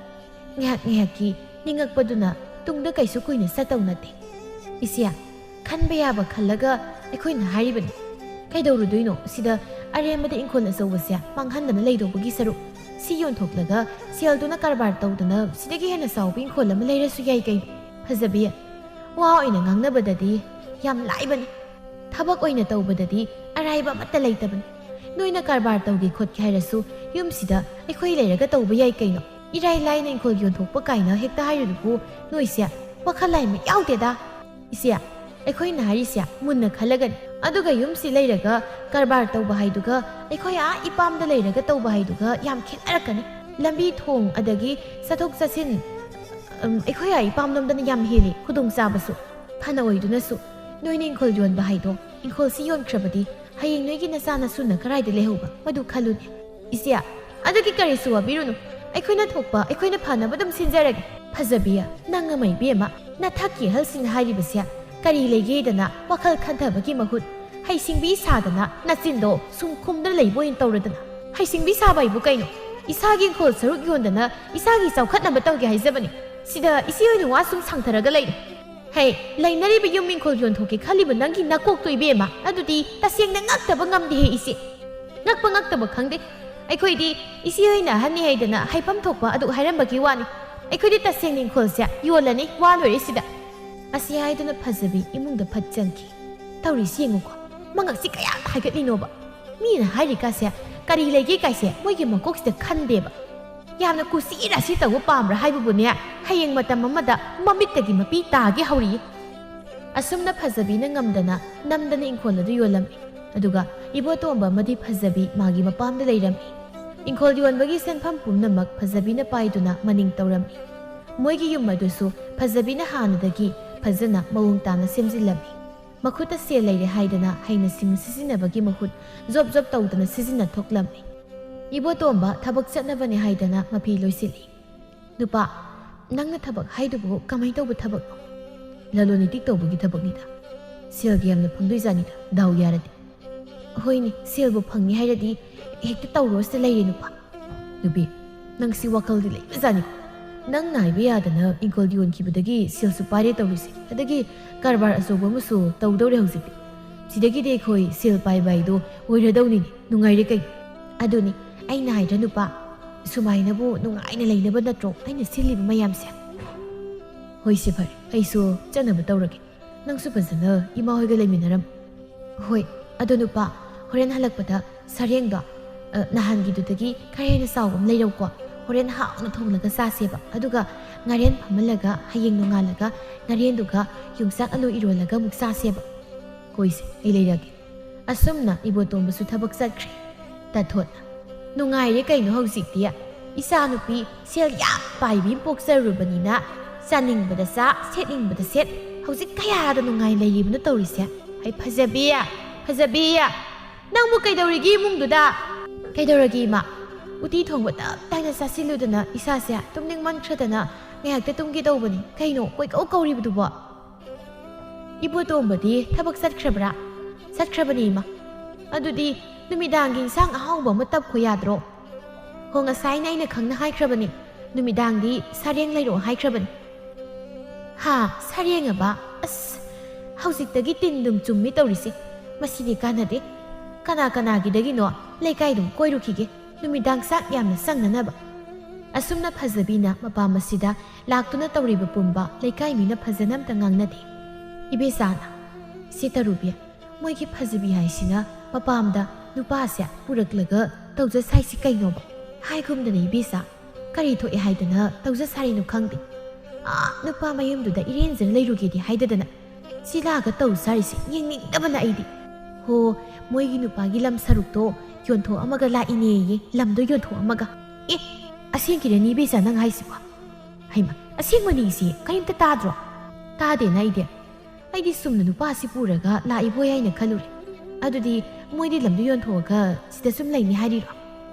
ꯉꯥꯏꯍꯥꯛ ꯉꯥꯏꯍꯥꯛꯀꯤ ꯅꯤꯡꯉꯛꯄꯗꯨꯅ ꯇꯨꯡꯗ ꯀꯩꯁꯨ ꯀꯨꯏꯅ ꯆꯠꯇꯧ ꯅꯠꯇꯦ ꯏꯆꯦ ꯈꯟꯕ ꯌꯥꯕ ꯈꯜꯂꯒ ꯑꯩꯈꯣꯏꯅ ꯍꯥꯏꯔꯤꯕꯅꯤ ꯀꯩꯗꯧꯔꯨꯗꯣꯏꯅꯣ ꯁꯤꯗ ꯑꯔꯦꯝꯕꯗ ꯏꯪꯈꯣꯜ ꯑꯆꯧꯕꯁꯦ ꯃꯥꯡꯍꯟꯗꯅ ꯂꯩꯗꯧꯕꯒꯤ ꯁꯔꯨꯛ ꯁꯤ ꯌꯣꯟꯊꯣꯛꯂꯒ ꯁꯦꯜꯗꯨꯅ ꯀꯔꯕꯥꯔ ꯇꯧꯗꯅ ꯁꯤꯗꯒꯤ ꯍꯦꯟꯅ ꯆꯥꯎꯕ ꯏꯪꯈꯣꯜ ꯑꯃ ꯂꯩꯔꯁꯨ ꯌꯥꯏ ꯀꯩꯅꯣ ꯐꯖꯕꯤ ꯋꯥ ꯑꯣꯏꯅ ꯉꯥꯡꯅꯕꯗꯗꯤ ꯌꯥꯝ ꯂꯥꯏꯕꯅꯤ ꯊꯕꯛ ꯑꯣꯏꯅ ꯇꯧꯕꯗꯗꯤ ꯑꯔꯥꯏꯕ ꯑꯃꯠꯇ ꯂꯩꯇꯕꯅꯤ ꯅꯣꯏꯅ ꯀꯔꯕꯥꯔ ꯇꯧꯒꯦ ꯈꯣꯠꯀꯦ ꯍꯥꯏꯔꯁꯨ ꯌꯨꯝꯁꯤꯗ ꯑꯩꯈꯣꯏ ꯂꯩꯔꯒ ꯇꯧꯕ ꯌꯥꯏ ꯀꯩꯅꯣ ꯏꯔꯥꯏ ꯂꯥꯏꯅ ꯏꯪꯈꯣꯜ ꯌꯣꯟꯊꯣꯛꯄ ꯀꯥꯏꯅ ꯍꯦꯛꯇ ꯍꯥꯏꯔꯤꯗꯨꯕꯨ ꯅꯣꯏꯁꯦ ꯋꯥꯈꯜ ꯂꯥꯏꯃ ꯌꯥꯎꯗꯦꯗ ꯏꯆꯦ ꯑꯩꯈꯣꯏꯅ ꯍꯥꯏꯔꯤꯁꯦ ꯃꯨꯟꯅ ꯈꯜꯂꯒꯅꯤ ꯑꯗꯨꯒ ꯌꯨꯝꯁꯤ ꯂꯩꯔꯒ ꯀꯔꯕꯥꯔ ꯇꯧꯕ ꯍꯥꯏꯗꯨꯒ ꯑꯩꯈꯣꯏ ꯏꯄꯥꯝꯗ ꯂꯩꯔꯒ ꯇꯧꯕ ꯍꯥꯏꯗꯨꯒ ꯌꯥꯝ ꯈꯦꯠꯅꯔꯛꯀꯅꯤ ꯂꯝꯕꯤ ꯊꯣꯡ ꯑꯗꯒꯤ ꯆꯠꯊꯣꯛ ꯆꯠꯁꯤꯟ ꯑꯩꯈꯣꯏ ꯏꯄꯥꯝꯂꯣꯝꯗꯅ ꯌꯥꯝ ꯍꯦꯜꯂꯤ ꯈꯨꯗꯣꯡꯆꯥꯕꯁꯨ ꯐꯅ ꯑꯣꯏꯗꯨꯅꯁꯨ ꯅꯣꯏꯅ ꯏꯪꯈꯣꯜ ꯌꯣꯟꯕ ꯍꯥꯏꯗꯣ ꯏꯪꯈꯣꯜꯁꯤ ꯌꯣꯟꯈ꯭ꯔꯕꯗꯤ ꯍꯌꯦꯡ ꯅꯣꯏꯒꯤ ꯅꯆꯥ ꯅꯁꯨꯅ ꯀꯔꯥꯏꯗ ꯂꯩꯍꯧꯕ ꯃꯗꯨ ꯈꯜꯂꯨꯅꯦ ꯏꯆꯦ ꯑꯗꯨꯒꯤ ꯀꯔꯤꯁꯨ ꯋꯥꯕꯤꯔꯨꯅꯨ ꯑꯩꯈꯣꯏꯅ ꯊꯣꯛꯄ ꯑꯩꯈꯣꯏꯅ ꯐꯅꯕ ꯑꯗꯨꯝ ꯁꯤꯟꯖꯔꯒꯦ ꯐꯖꯕꯤ ꯅꯪ ꯑꯃ ꯏꯕꯦꯝꯃ ꯅꯊꯛꯀꯤ ꯑꯍꯜꯁꯤꯡꯅ ꯍꯥꯏꯔꯤꯕꯁꯦ ꯀꯔꯤ ꯂꯩꯒꯦꯗꯅ ꯋꯥꯈꯜ ꯈꯟꯊꯕꯒꯤ ꯃꯍꯨꯠ ꯍꯩꯁꯤꯡꯕꯤ ꯁꯥꯗꯅ ꯅꯆꯤꯟꯗꯣ ꯁꯨꯝ ꯈꯨꯝꯗꯅ ꯂꯩꯕ ꯑꯣꯏꯅ ꯇꯧꯔꯗꯅ ꯍꯩꯁꯤꯡꯕꯤ ꯁꯥꯕ ꯍꯥꯏꯕꯨ ꯀꯩꯅꯣ ꯏꯁꯥꯒꯤ ꯏꯪꯈꯣꯜ ꯁꯔꯨꯛ ꯌꯣꯟꯗꯅ ꯏꯁꯥꯒꯤ ꯆꯥꯎꯈꯠꯅꯕ ꯇꯧꯒꯦ ꯍꯥꯏꯖꯕꯅꯤ ꯁꯤꯗ ꯏꯆꯦ ꯑꯣꯏꯅ ꯋꯥ ꯁꯨꯝ ꯁꯥꯡꯊꯔꯒ ꯂꯩꯔꯦ ꯍꯦ ꯂꯩꯅꯔꯤꯕ ꯌꯨꯝ ꯏꯪꯈꯣꯜ ꯌꯣꯟꯊꯣꯛꯀꯦ ꯈꯜꯂꯤꯕ ꯅꯪꯒꯤ ꯅꯀꯣꯛꯇꯣ ꯏꯕꯦꯝꯃ ꯑꯗꯨꯗꯤ ꯇꯁꯦꯡꯅ ꯉꯛꯇꯕ ꯉꯝꯗꯦꯍꯦ ꯏꯆꯦ ꯉꯛꯄ ꯉꯛꯇꯕ ꯈꯪꯗꯦ ꯑꯩꯈꯣꯏꯗꯤ ꯏꯆꯦ ꯍꯣꯏꯅ ꯑꯍꯟꯅꯤ ꯍꯥꯏꯗꯅ ꯍꯥꯏꯐꯝ ꯊꯣꯛꯄ ꯑꯗꯨ ꯍꯥꯏꯔꯝꯕꯒꯤ ꯋꯥꯅꯤ ꯑꯩꯈꯣꯏꯗꯤ ꯇꯁꯦꯡꯅ ꯏꯪꯈꯣꯜꯁꯦ ꯌꯣꯜꯂꯅꯤ ꯋꯥ ꯂꯣꯏꯔꯦ ꯁꯤꯗ ꯑꯁꯤ ꯍꯥꯏꯗꯨꯅ ꯐꯖꯕꯤ ꯏꯃꯨꯡꯗ ꯐꯠ ꯆꯪꯈꯤ ꯇꯧꯔꯤꯁꯤ ꯌꯦꯡꯉꯨꯀꯣ ꯃꯉꯛꯁꯤ ꯀꯌꯥ ꯍꯥꯏꯒꯠꯂꯤꯅꯣꯕ ꯃꯤꯅ ꯍꯥꯏꯔꯤꯀꯥꯁꯦ ꯀꯔꯤ ꯂꯩꯒꯦ ꯀꯥꯏꯁꯦ ꯃꯣꯏꯒꯤ ꯃꯀꯣꯛꯁꯤꯗ ꯈꯟꯗꯦꯕ ꯌꯥꯝꯅ ꯀꯨꯁꯤ ꯔꯥꯁꯤ ꯇꯧꯕ ꯄꯥꯝꯕ꯭ꯔꯥ ꯍꯥꯏꯕꯕꯨꯅꯦ ꯍꯌꯦꯡ ꯃꯇꯝ ꯑꯃꯗ ꯃꯃꯤꯠꯇꯒꯤ ꯃꯄꯤ ꯇꯥꯒꯦ ꯍꯧꯔꯤꯌꯦ ꯑꯁꯨꯝꯅ ꯐꯖꯕꯤꯅ ꯉꯝꯗꯅ ꯅꯝꯗꯅ ꯏꯪꯈꯣꯜ ꯑꯗꯨ ꯌꯣꯜꯂꯝꯃꯤ ꯑꯗꯨꯒ ꯏꯕꯣꯇꯣꯝꯕ ꯑꯃꯗꯤ ꯐꯖꯕꯤ ꯃꯥꯒꯤ ꯃꯄꯥꯝꯗ ꯂꯩꯔꯝꯃꯤ ꯏꯪꯈꯣꯜ ꯌꯣꯟꯕꯒꯤ ꯁꯦꯟꯐꯝ ꯄꯨꯝꯅꯃꯛ ꯐꯖꯕꯤꯅ ꯄꯥꯏꯗꯨꯅ ꯃꯅꯤꯡ ꯇꯧꯔꯝꯃꯤ ꯃꯣꯏꯒꯤ ꯌꯨꯝ ꯑꯗꯨꯁꯨ ꯐꯖꯕꯤꯅ ꯍꯥꯟꯅꯗꯒꯤ ꯐꯖꯅ ꯃꯑꯣꯡ ꯇꯥꯅ ꯁꯦꯝꯖꯤꯜꯂꯝꯃꯤ ꯃꯈꯨꯠꯇ ꯁꯦꯜ ꯂꯩꯔꯦ ꯍꯥꯏꯗꯅ ꯍꯩꯅ ꯁꯤꯡꯅ ꯁꯤꯖꯤꯟꯅꯕꯒꯤ ꯃꯍꯨꯠ ꯖꯣꯕ ꯖꯣꯕ ꯇꯧꯗꯅ ꯁꯤꯖꯤꯟꯅ ꯊꯣꯛꯂꯝꯃꯤ ꯏꯕꯣꯇꯣꯝꯕ ꯊꯕꯛ ꯆꯠꯅꯕꯅꯦ ꯍꯥꯏꯗꯅ ꯃꯐꯤ ꯂꯣꯏꯁꯤꯜꯂꯤ ꯅꯨꯄꯥ ꯅꯪꯅ ꯊꯕꯛ ꯍꯥꯏꯗꯨꯕꯨ ꯀꯃꯥꯏꯅ ꯇꯧꯕ ꯊꯕꯛꯅꯣ ꯂꯂꯣꯟ ꯏꯇꯤꯛ ꯇꯧꯕꯒꯤ ꯊꯕꯛꯅꯤꯗ ꯁꯦꯜꯒꯤ ꯌꯥꯝꯅ ꯐꯪꯗꯣꯏꯖꯥꯅꯤꯗ ꯗꯥꯎ ꯌꯥꯔꯗꯤ ꯍꯣꯏꯅꯦ ꯁꯦꯜꯕꯨ ꯐꯪꯉꯤ ꯍꯥꯏꯔꯗꯤ ꯍꯦꯛꯇ ꯇꯧꯔꯣꯁꯤꯗ ꯂꯩꯔꯦ ꯅꯨꯄꯥ ꯅꯨꯄꯤ ꯅꯪꯁꯤ ꯋꯥꯈꯜꯗꯤ ꯂꯩꯕꯖꯥꯅꯤꯀꯣ ꯅꯪꯅ ꯍꯥꯏꯕ ꯌꯥꯗꯅ ꯏꯪꯈꯣꯜ ꯌꯣꯟꯈꯤꯕꯗꯒꯤ ꯁꯦꯜꯁꯨ ꯄꯥꯏꯔꯦ ꯇꯧꯔꯤꯁꯦ ꯑꯗꯒꯤ ꯀꯔꯕꯥꯔ ꯑꯆꯧꯕ ꯑꯃꯁꯨ ꯇꯧꯗꯧꯔꯦ ꯍꯧꯖꯤꯛꯇꯤ ꯁꯤꯗꯒꯤꯗꯤ ꯑꯩꯈꯣই ꯁꯦꯜ ꯄꯥꯏꯕ ꯍꯥꯏꯗꯣ ꯑꯣꯏꯔꯗꯧꯅꯤꯅꯦ ꯅꯨꯡꯉꯥꯏꯔꯦ ꯀꯩꯅꯣ ꯑꯗꯨꯅꯤ ꯑꯩꯅ ꯍꯥꯏꯗ꯭ꯔ ꯅꯨꯄꯥ ꯁꯨꯃꯥꯏꯅꯕꯨ ꯅꯨꯡꯉꯥꯏꯅ ꯂꯩꯅꯕ ꯅꯠꯇ꯭ꯔꯣ ꯑꯩꯅ ꯁꯤꯜꯂꯤꯕ ꯃꯌꯥꯝꯁꯦ ꯍꯣꯏꯁꯦ ꯐꯔꯦ ꯑꯩꯁꯨ ꯆꯠꯅꯕ ꯇꯧꯔꯒꯦ ꯅꯪꯁꯨ ꯐꯖꯅ ꯏꯃꯥ ꯍꯣꯏꯒ ꯂꯩꯃꯤꯟꯅꯔꯝ ꯍꯣꯏ ꯑꯗꯣ ꯅꯨꯄꯥ ꯍꯣꯔꯦꯟ ꯍꯜꯂꯛꯄꯗ ꯁꯔꯦꯡꯗꯣ ꯅꯍꯥꯟꯒꯤꯗꯨꯗꯒꯤ ꯈꯔ ꯍꯦꯟꯅ ꯆꯥꯎꯕ ꯑꯃ ꯂꯩꯔꯧꯀꯣ ꯍꯣꯔꯦꯟ ꯍꯥꯎꯅ ꯊꯣꯡꯂꯒ ꯆꯥꯁꯦꯕ ꯑꯗꯨꯒ ꯉꯥꯔꯦꯟ ꯐꯝꯍꯜꯂꯒ ꯍꯌꯦꯡ ꯅꯣꯡꯉꯥꯜꯂꯒ ꯉꯥꯔꯦꯟꯗꯨꯒ ꯌꯣꯡꯆꯥꯛ ꯑꯂꯨ ꯏꯔꯣꯜꯂꯒ ꯑꯃꯨꯛ ꯆꯥꯁꯦꯕ ꯍꯣꯏꯁꯦ ꯑꯩ ꯂꯩꯔꯒꯦ ꯑꯁꯨꯝꯅ ꯏꯕꯣꯇꯣꯝꯕꯁꯨ ꯊꯕꯛ ꯆꯠꯈ꯭ꯔꯦ ꯇꯊꯣꯠꯅ ꯅꯨꯡꯉꯥꯏꯔꯦ ꯀꯩꯅꯣ ꯍꯧꯖꯤꯛꯇꯤ ꯏꯆꯥꯅꯨꯄꯤ ꯁꯦꯜ ꯌꯥꯝ ꯄꯥꯏꯕꯤ ꯄꯣꯛꯆꯔꯨꯕꯅꯤꯅ ꯆꯥꯅꯤꯡꯕꯗ ꯆꯥ ꯁꯦꯠꯅꯤꯡꯕꯗ ꯁꯦꯠ ꯍꯧꯖꯤꯛ ꯀꯌꯥꯗ ꯅꯨꯡꯉꯥꯏ ꯂꯩꯔꯤꯕꯅꯣ ꯇꯧꯔꯤꯁꯦ ꯑꯩ ꯐꯖꯕꯤ ꯐꯖꯕꯤ ꯅꯪꯕꯨ ꯀꯩꯗꯧꯔꯤꯒꯦ ꯏꯃꯨꯡꯗꯨꯗ ꯀꯩꯗꯧꯔꯒꯦ ꯏꯃꯥ ꯎꯇꯤ ꯊꯣꯡꯕ ꯇꯞ ꯇꯥꯏꯅ ꯆꯥꯁꯤꯜꯂꯨꯗꯅ ꯏꯁꯥꯁꯦ ꯇꯨꯝꯅꯤꯡꯃꯟꯈ꯭ꯔꯗꯅ ꯉꯥꯏꯍꯥꯛꯇ ꯇꯨꯝꯒꯦ ꯇꯧꯕꯅꯤ ꯀꯩꯅꯣ ꯀꯣꯏꯀꯧ ꯀꯧꯔꯤꯕꯗꯨꯕꯣ ꯏꯕꯣꯇꯣꯝꯕꯗꯤ ꯊꯕꯛ ꯆꯠꯈ꯭ꯔꯕ꯭ꯔꯥ ꯆꯠꯈ꯭ꯔꯕꯅꯤ ꯏꯃꯥ ꯑꯗꯨꯗꯤ ꯅꯨꯃꯤꯗꯥꯡꯒꯤ ꯏꯟꯁꯥꯡ ꯑꯍꯥꯎꯕ ꯑꯃ ꯇꯞꯈꯣ ꯌꯥꯗ꯭ꯔꯣ ꯍꯣ ꯉꯁꯥꯏꯅ ꯑꯩꯅ ꯈꯪꯅ ꯍꯥꯏꯈ꯭ꯔꯕꯅꯤ ꯅꯨꯃꯤꯗꯥꯡꯗꯤ ꯁꯔꯦꯡ ꯂꯩꯔꯛꯑꯣ ꯍꯥꯏꯈ꯭ꯔꯕꯅꯤ ꯍꯥ ꯁꯔꯦꯡꯑꯕ ꯑꯁ ꯍꯧꯖꯤꯛꯇꯒꯤ ꯇꯤꯟꯗꯨꯝ ꯆꯨꯝꯃꯤ ꯇꯧꯔꯤꯁꯦ ꯃꯁꯤꯗꯤ ꯀꯥꯟꯅꯗꯦ ꯀꯅꯥ ꯀꯅꯥꯒꯤꯗꯒꯤꯅꯣ ꯂꯩꯀꯥꯏꯗꯨꯝ ꯀꯣꯏꯔꯨꯈꯤꯒꯦ ꯅꯨꯃꯤꯗꯥꯡ ꯆꯥꯛ ꯌꯥꯝꯅ ꯆꯪꯅꯅꯕ ꯑꯁꯨꯝꯅ ꯐꯖꯕꯤꯅ ꯃꯄꯥꯝ ꯑꯁꯤꯗ ꯂꯥꯛꯇꯨꯅ ꯇꯧꯔꯤꯕ ꯄꯨꯝꯕ ꯂꯩꯀꯥꯏ ꯃꯤꯅ ꯐꯖꯅ ꯑꯝꯇ ꯉꯥꯡꯅꯗꯦ ꯏꯕꯦꯆꯥꯅ ꯁꯤ ꯇꯔꯨꯕꯤ ꯃꯣꯏꯒꯤ ꯐꯖꯕꯤ ꯍꯥꯏꯁꯤꯅ ꯃꯄꯥꯝꯗ ꯅꯨꯄꯥꯁꯦ ꯄꯨꯔꯛꯂꯒ ꯇꯧꯖ ꯁꯥꯏꯁꯤ ꯀꯩꯅꯣꯕ ꯍꯥꯏꯒꯨꯝꯗꯅ ꯏꯕꯦꯆꯥ ꯀꯔꯤ ꯊꯣꯛꯑꯦ ꯍꯥꯏꯗꯅ ꯇꯧꯖ ꯁꯥꯔꯤꯅꯣ ꯈꯪꯗꯦ ꯅꯨꯄꯥ ꯃꯌꯨꯝꯗꯨꯗ ꯏꯔꯦꯟꯖꯅ ꯂꯩꯔꯨꯒꯦꯗꯤ ꯍꯥꯏꯗꯗꯅ ꯁꯤ ꯂꯥꯛꯑꯒ ꯇꯧ ꯁꯥꯔꯤꯁꯦ ꯌꯦꯡꯅꯤꯡꯗꯕꯅ ꯑꯩꯗꯤ ꯍꯣ ꯃꯣꯏꯒꯤ ꯅꯨꯄꯥꯒꯤ ꯂꯝ ꯁꯔꯨꯛꯇꯣ ꯌꯣꯟꯊꯣꯛꯑꯝꯃꯒ ꯂꯥꯛꯏꯅꯦꯌꯦ ꯂꯝꯗꯣ ꯌꯣꯟꯊꯣꯛꯑꯝꯃꯒ ꯑꯦ ꯑꯁꯦꯡꯀꯤꯔꯅꯤ ꯏꯕꯦꯆꯥ ꯅꯪ ꯍꯥꯏꯁꯤꯕꯣ ꯍꯩꯃ ꯑꯁꯦꯡꯕꯅꯤ ꯏꯆꯦ ꯀꯔꯤꯝꯇ ꯇꯥꯗ꯭ꯔꯣ ꯇꯥꯗꯦꯅ ꯑꯩꯗꯤ ꯁꯨꯝꯅ ꯅꯨꯄꯥꯁꯤ ꯄꯨꯔꯒ ꯂꯥꯛꯏꯕꯣꯏ ꯍꯥꯏꯅ ꯈꯜꯂꯨꯔꯦ ꯑꯗꯨꯗꯤ ꯃꯣꯏꯗꯤ ꯂꯝꯗꯣ ꯌꯣꯟꯊꯣꯛꯑꯒ ꯁꯤꯗ ꯁꯨꯝ ꯂꯩꯅꯤ ꯍꯥꯏꯔꯤꯔꯣ